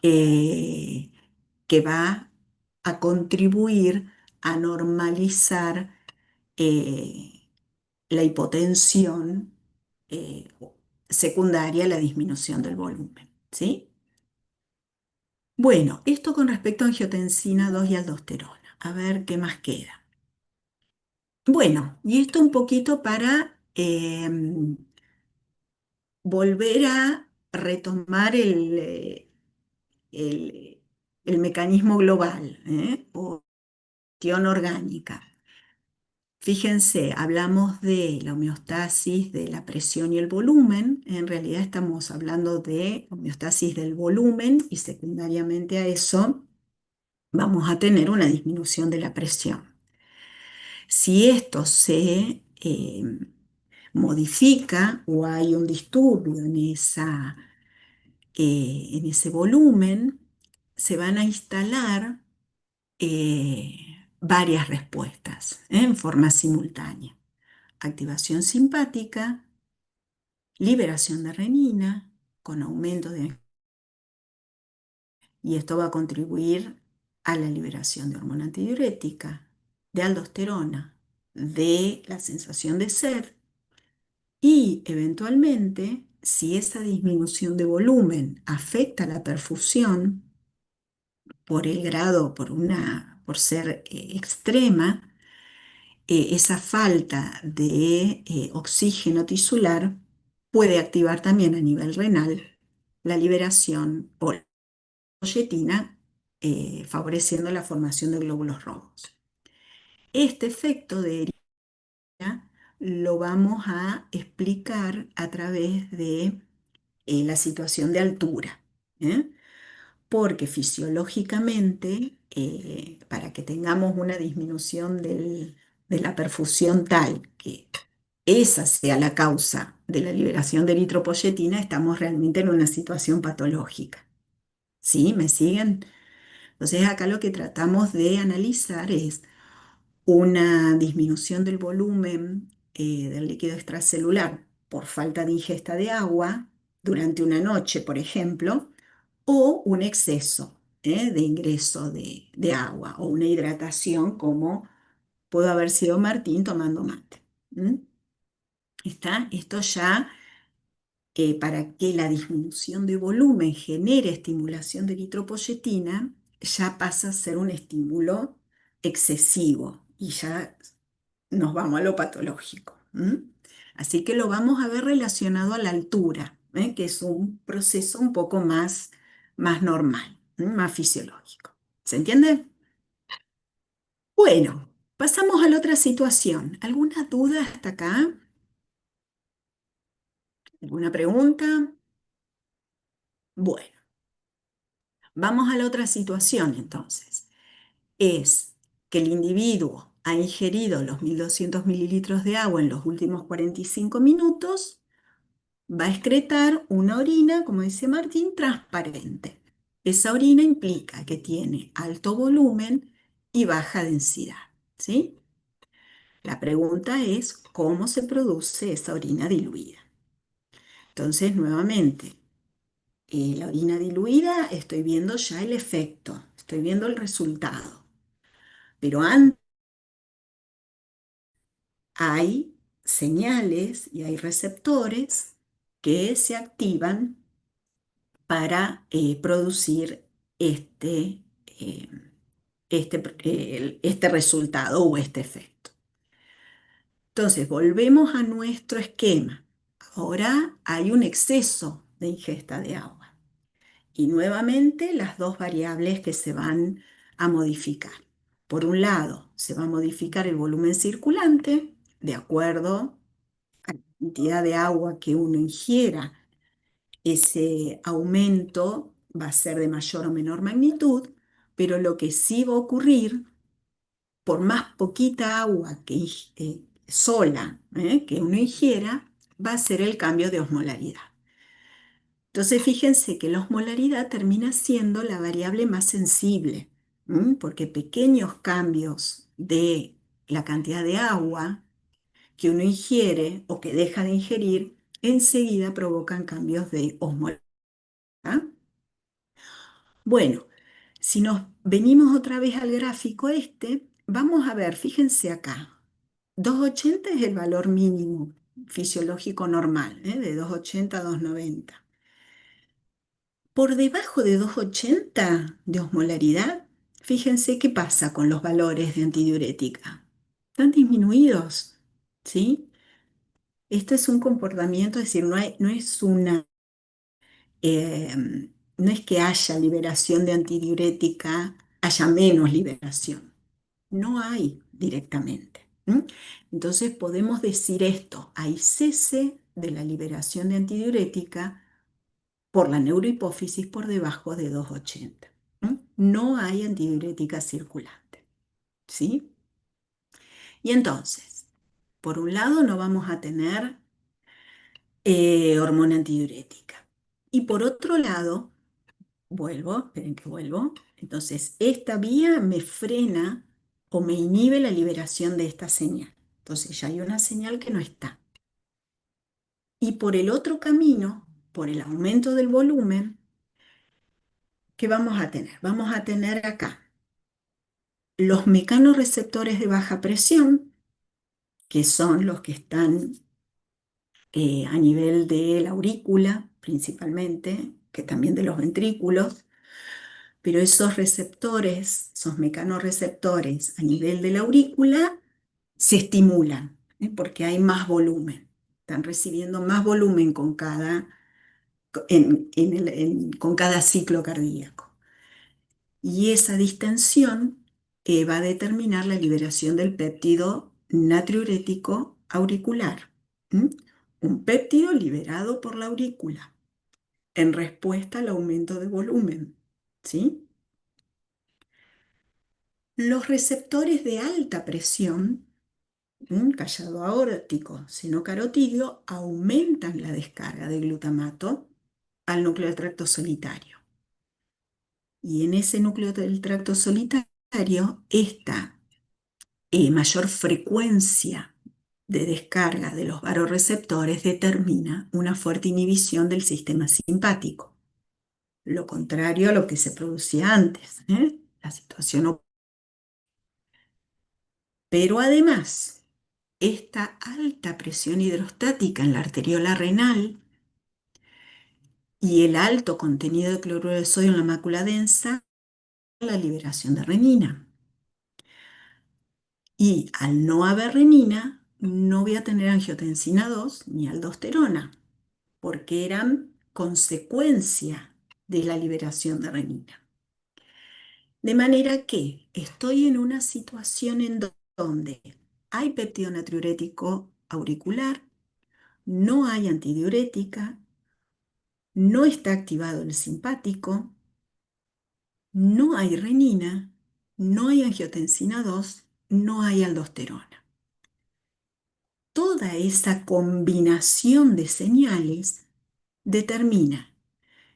eh, que va a contribuir a normalizar la hipotensión eh, secundaria a la disminución del volumen, ¿sí? Bueno, esto con respecto a angiotensina 2 y aldosterona. A ver qué más queda. Bueno, y esto un poquito para volver a retomar el- el mecanismo global, o cuestión orgánica. Fíjense, hablamos de la homeostasis de la presión y el volumen. En realidad estamos hablando de homeostasis del volumen y secundariamente a eso vamos a tener una disminución de la presión. Si esto se modifica o hay un disturbio en ese volumen, se van a instalar varias respuestas en forma simultánea. Activación simpática, liberación de renina con aumento de... Y esto va a contribuir a la liberación de hormona antidiurética, de aldosterona, de la sensación de sed y eventualmente, si esa disminución de volumen afecta la perfusión por el grado, por ser extrema, esa falta de oxígeno tisular puede activar también a nivel renal la liberación o la proyetina, favoreciendo la formación de glóbulos rojos. Este efecto de herida lo vamos a explicar a través de la situación de altura, ¿eh? Porque fisiológicamente, para que tengamos una disminución de la perfusión tal que esa sea la causa de la liberación de eritropoyetina, estamos realmente en una situación patológica. ¿Sí? ¿Me siguen? Entonces acá lo que tratamos de analizar es una disminución del volumen del líquido extracelular por falta de ingesta de agua durante una noche, por ejemplo, o un exceso de ingreso de agua o una hidratación como pudo haber sido Martín tomando mate. ¿Mm? ¿Está? Esto ya para que la disminución de volumen genere estimulación de eritropoyetina, ya pasa a ser un estímulo excesivo y ya nos vamos a lo patológico. ¿M? Así que lo vamos a ver relacionado a la altura, que es un proceso un poco más normal, más fisiológico. ¿Se entiende? Bueno, pasamos a la otra situación. ¿Alguna duda hasta acá? ¿Alguna pregunta? Bueno, vamos a la otra situación entonces. Es que el individuo ha ingerido los 1200 mililitros de agua en los últimos 45 minutos, va a excretar una orina, como dice Martín, transparente. Esa orina implica que tiene alto volumen y baja densidad, ¿sí? La pregunta es cómo se produce esa orina diluida. Entonces, nuevamente, la orina diluida, estoy viendo ya el efecto, estoy viendo el resultado. Pero antes hay señales y hay receptores que se activan para producir este, eh, este resultado o este efecto. Entonces, volvemos a nuestro esquema. Ahora hay un exceso de ingesta de agua. Y nuevamente las dos variables que se van a modificar. Por un lado, se va a modificar el volumen circulante de acuerdo a la cantidad de agua que uno ingiera. Ese aumento va a ser de mayor o menor magnitud, pero lo que sí va a ocurrir, por más poquita agua sola que uno ingiera, va a ser el cambio de osmolaridad. Entonces, fíjense que la osmolaridad termina siendo la variable más sensible, porque pequeños cambios de la cantidad de agua que uno ingiere o que deja de ingerir, enseguida provocan cambios de osmolaridad. Bueno, si nos venimos otra vez al gráfico este, vamos a ver, fíjense acá, 280 es el valor mínimo fisiológico normal, de 280 a 290. Por debajo de 280 de osmolaridad, fíjense qué pasa con los valores de antidiurética. Están disminuidos, ¿sí? Esto es un comportamiento, es decir, no es eh, no es que haya liberación de antidiurética, haya menos liberación. No hay directamente. Entonces podemos decir esto, hay cese de la liberación de antidiurética por la neurohipófisis por debajo de 280. No hay antidiurética circulante. ¿Sí? Y entonces, por un lado no vamos a tener hormona antidiurética. Y por otro lado, vuelvo, esperen que vuelvo. Entonces, esta vía me frena o me inhibe la liberación de esta señal. Entonces, ya hay una señal que no está. Y por el otro camino, por el aumento del volumen, ¿qué vamos a tener? Vamos a tener acá los mecanorreceptores de baja presión, que son los que están a nivel de la aurícula, principalmente, que también de los ventrículos, pero esos receptores, esos mecanorreceptores a nivel de la aurícula, se estimulan, porque hay más volumen. Están recibiendo más volumen con cada ciclo cardíaco. Y esa distensión va a determinar la liberación del péptido natriurético auricular. Un péptido liberado por la aurícula en respuesta al aumento de volumen. ¿Sí? Los receptores de alta presión callado aórtico, seno carotídeo, aumentan la descarga de glutamato al núcleo del tracto solitario. Y en ese núcleo del tracto solitario, esta mayor frecuencia de descarga de los varoreceptores determina una fuerte inhibición del sistema simpático, lo contrario a lo que se producía antes, ¿eh? La situación pero además, esta alta presión hidrostática en la arteriola renal y el alto contenido de cloruro de sodio en la mácula densa, la liberación de renina. Y al no haber renina, no voy a tener angiotensina 2 ni aldosterona, porque eran consecuencia de la liberación de renina. De manera que estoy en una situación en donde hay péptido natriurético auricular, no hay antidiurética, no está activado el simpático, no hay renina, no hay angiotensina 2, no hay aldosterona. Toda esa combinación de señales determina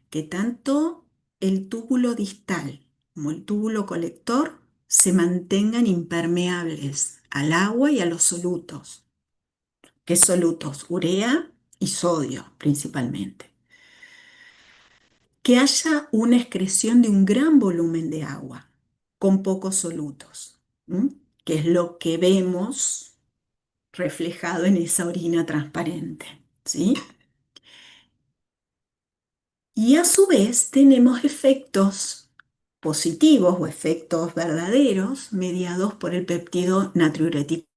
que tanto el túbulo distal como el túbulo colector se mantengan impermeables al agua y a los solutos. ¿Qué solutos? Urea y sodio principalmente. Que haya una excreción de un gran volumen de agua con pocos solutos, que es lo que vemos reflejado en esa orina transparente, ¿sí? Y a su vez tenemos efectos positivos o efectos verdaderos mediados por el péptido natriurético.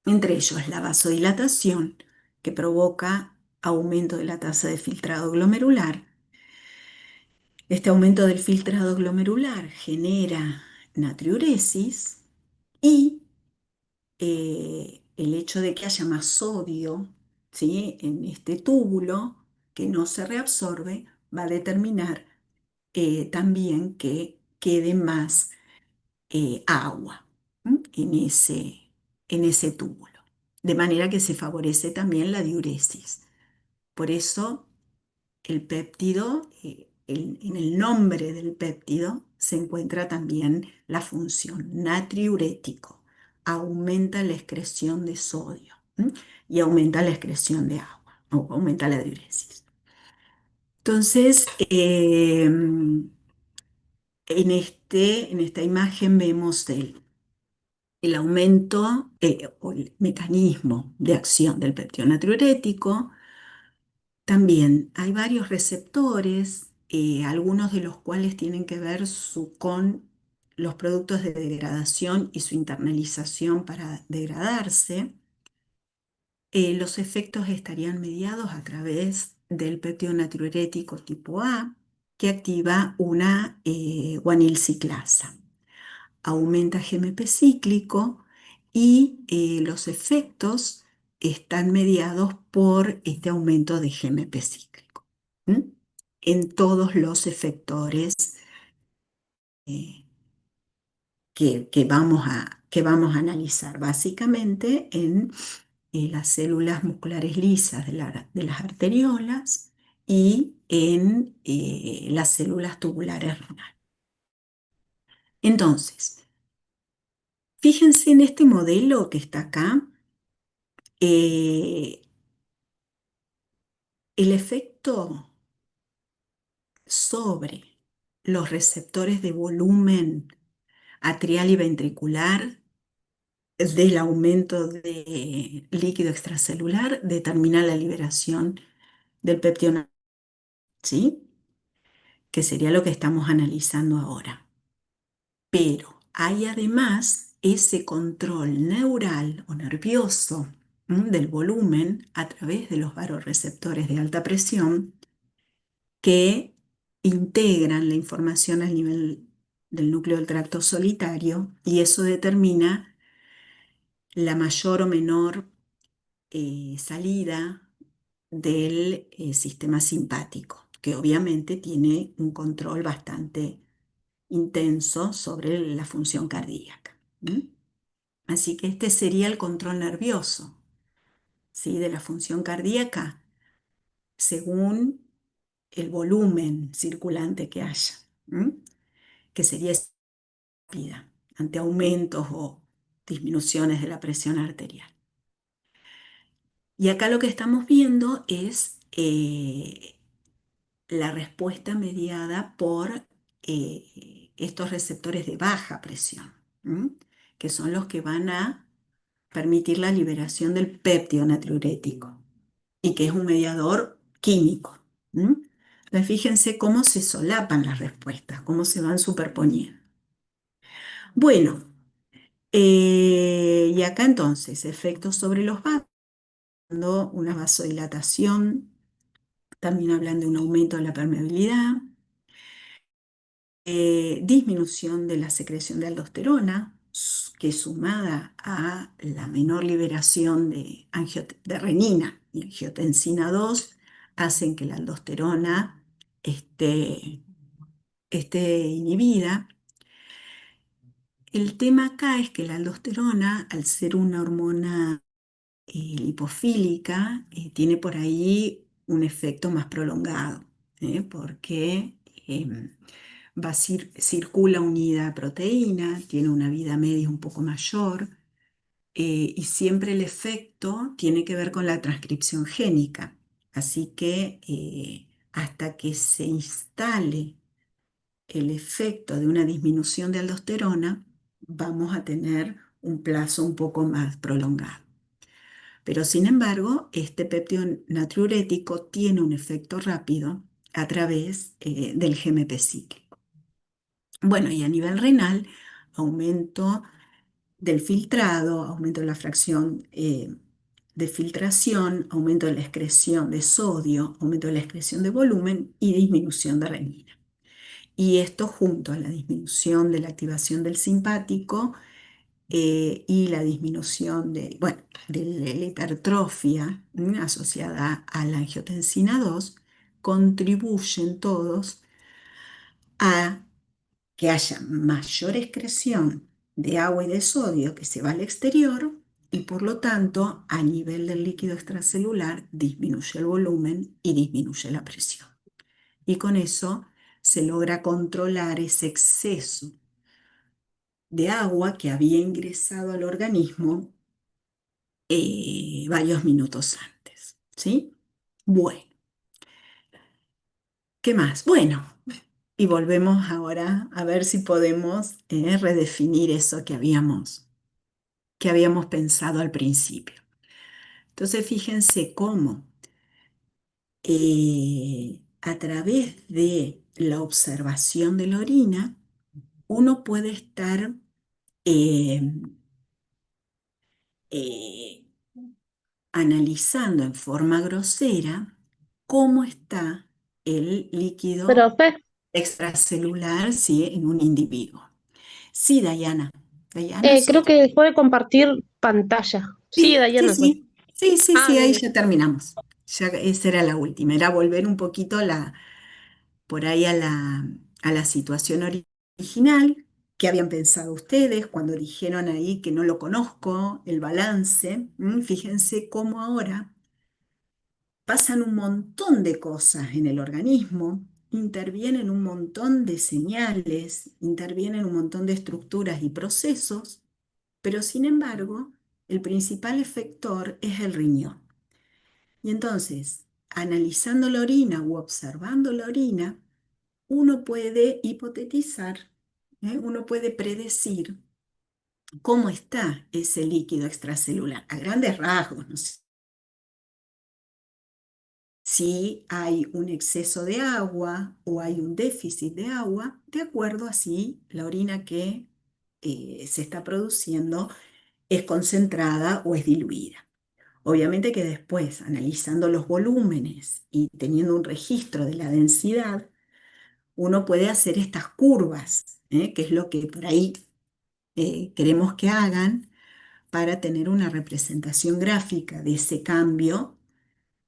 Entre ellos la vasodilatación, que provoca aumento de la tasa de filtrado glomerular. Este aumento del filtrado glomerular genera natriuresis y el hecho de que haya más sodio, ¿sí?, en este túbulo que no se reabsorbe va a determinar también que quede más agua, en ese túbulo. De manera que se favorece también la diuresis. Por eso el péptido, en el nombre del péptido se encuentra también la función natriurético. Aumenta la excreción de sodio, y aumenta la excreción de agua, o aumenta la diuresis. Entonces, en esta imagen vemos el aumento o el mecanismo de acción del péptido natriurético. También hay varios receptores, algunos de los cuales tienen que ver con los productos de degradación y su internalización para degradarse. Los efectos estarían mediados a través del péptido natriurético tipo A, que activa una guanilciclasa. Aumenta GMP cíclico y los efectos están mediados por este aumento de GMP cíclico, en todos los efectores eh, que vamos a analizar, básicamente en las células musculares lisas de las arteriolas y en las células tubulares renales. Entonces, fíjense en este modelo que está acá, el efecto sobre los receptores de volumen atrial y ventricular del aumento de líquido extracelular determina la liberación del péptido, ¿sí?, que sería lo que estamos analizando ahora. Pero hay además ese control neural o nervioso del volumen a través de los varoreceptores de alta presión que integran la información al nivel del núcleo del tracto solitario, y eso determina la mayor o menor salida del sistema simpático, que obviamente tiene un control bastante intenso sobre la función cardíaca. Así que este sería el control nervioso, ¿sí? De la función cardíaca según el volumen circulante que haya, ¿m? Que sería rápida ante aumentos o disminuciones de la presión arterial. Y acá lo que estamos viendo es la respuesta mediada por estos receptores de baja presión, ¿m? Que son los que van a permitir la liberación del péptido natriurético y que es un mediador químico. ¿M? Entonces, fíjense cómo se solapan las respuestas, cómo se van superponiendo. Bueno, y acá entonces, efectos sobre los vasos, una vasodilatación, también hablan de un aumento de la permeabilidad, disminución de la secreción de aldosterona, que sumada a la menor liberación de renina y angiotensina 2, hacen que la aldosterona esté inhibida. El tema acá es que la aldosterona, al ser una hormona lipofílica, tiene por ahí un efecto más prolongado, porque circula unida a proteína, tiene una vida media un poco mayor, y siempre el efecto tiene que ver con la transcripción génica. Así que hasta que se instale el efecto de una disminución de aldosterona, vamos a tener un plazo un poco más prolongado. Pero sin embargo, este péptido natriurético tiene un efecto rápido a través del GMP cíclico. Bueno, y a nivel renal, aumento del filtrado, aumento de la fracción de filtración, aumento de la excreción de sodio, aumento de la excreción de volumen y disminución de renina. Y esto junto a la disminución de la activación del simpático y la disminución de la hipertrofia asociada a la angiotensina 2, contribuyen todos a que haya mayor excreción de agua y de sodio que se va al exterior y por lo tanto a nivel del líquido extracelular disminuye el volumen y disminuye la presión. Y con eso se logra controlar ese exceso de agua que había ingresado al organismo varios minutos antes, ¿sí? Bueno, ¿qué más? Bueno, y volvemos ahora a ver si podemos redefinir eso que habíamos pensado al principio. Entonces, fíjense cómo a través de la observación de la orina, uno puede estar eh, eh, analizando en forma grosera cómo está el líquido Profe, extracelular, ¿sí? En un individuo. Sí, Dayana. Dayana, creo sí. que dejó de compartir pantalla. Sí, Sí, sí, Dayana fue. sí. Sí, sí, Ah, sí, bien, ahí bien. ya terminamos. Ya esa era la última. Era volver un poquito por ahí a la situación original que habían pensado ustedes cuando dijeron ahí que no lo conozco, el balance. Fíjense cómo ahora pasan un montón de cosas en el organismo, intervienen un montón de señales, intervienen un montón de estructuras y procesos, pero sin embargo, el principal efector es el riñón. Y entonces, analizando la orina u observando la orina, uno puede hipotetizar, uno puede predecir cómo está ese líquido extracelular, a grandes rasgos, ¿no? Si hay un exceso de agua o hay un déficit de agua, de acuerdo a si la orina que se está produciendo es concentrada o es diluida. Obviamente que después, analizando los volúmenes y teniendo un registro de la densidad, uno puede hacer estas curvas, que es lo que por ahí queremos que hagan para tener una representación gráfica de ese cambio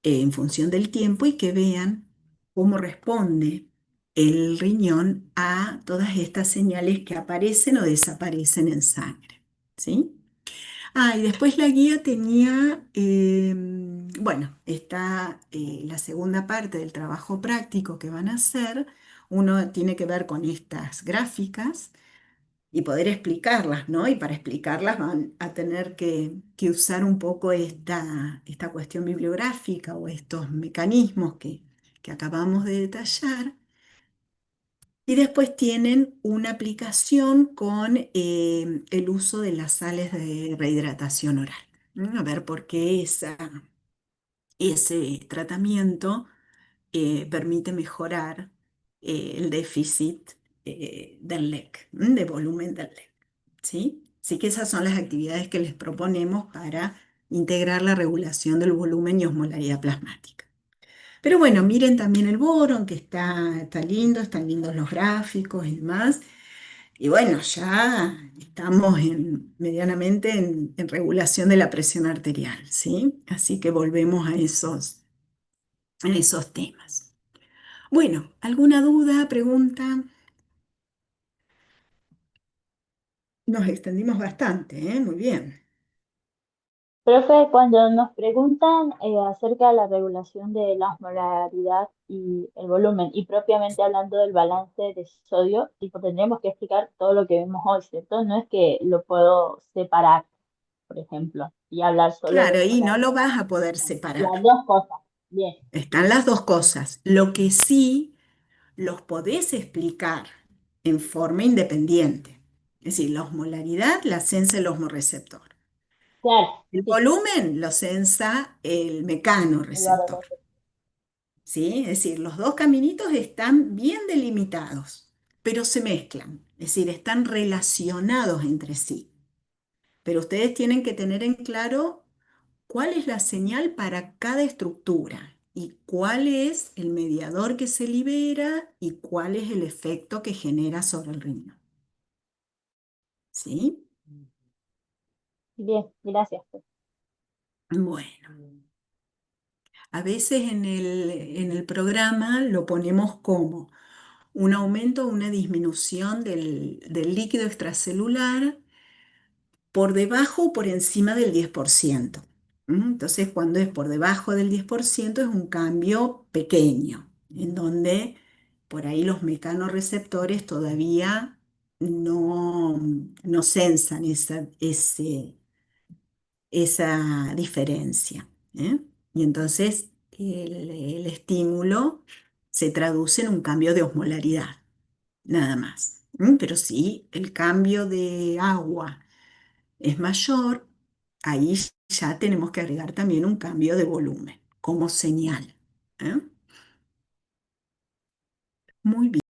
en función del tiempo y que vean cómo responde el riñón a todas estas señales que aparecen o desaparecen en sangre, ¿sí? Y después la guía tenía, bueno, está la segunda parte del trabajo práctico que van a hacer. Uno tiene que ver con estas gráficas y poder explicarlas, ¿no? Y para explicarlas van a tener que usar un poco esta cuestión bibliográfica o estos mecanismos que acabamos de detallar. Y después tienen una aplicación con el uso de las sales de rehidratación oral. A ver por qué ese tratamiento permite mejorar el déficit del LEC, de volumen del LEC. ¿Sí? Así que esas son las actividades que les proponemos para integrar la regulación del volumen y osmolaridad plasmática. Pero bueno, miren también el boron, que está lindo, están lindos los gráficos y demás. Y bueno, ya estamos medianamente en regulación de la presión arterial, ¿sí? Así que volvemos a esos temas. Bueno, ¿alguna duda, pregunta? Nos extendimos bastante, ¿eh? Muy bien. Profe, cuando nos preguntan acerca de la regulación de la osmolaridad y el volumen, y propiamente hablando del balance de sodio, tipo, tendríamos que explicar todo lo que vimos hoy, ¿cierto? No es que lo puedo separar, por ejemplo, y hablar solo de Claro, y no lo osmolaridad. vas a poder No, separar. las dos cosas. Bien, Están las dos cosas. Lo que sí los podés explicar en forma independiente. Es decir, la osmolaridad la sensa el osmorreceptor. claro, El sí, volumen lo sensa el el mecanorreceptor. valor. ¿Sí? Es decir, los dos caminitos están bien delimitados, pero se mezclan. Es decir, están relacionados entre sí. Pero ustedes tienen que tener en claro cuál es la señal para cada estructura y cuál es el mediador que se libera y cuál es el efecto que genera sobre el riñón. ¿Sí? Bien, gracias. Bueno, a veces en el programa lo ponemos como un aumento o una disminución del líquido extracelular por debajo o por encima del 10%. Entonces, cuando es por debajo del 10% es un cambio pequeño, en donde por ahí los mecanorreceptores todavía no sensan esa diferencia. ¿Eh? Y entonces el estímulo se traduce en un cambio de osmolaridad, nada más. Pero si el cambio de agua es mayor, ahí ya tenemos que agregar también un cambio de volumen como señal. ¿Eh? Muy bien.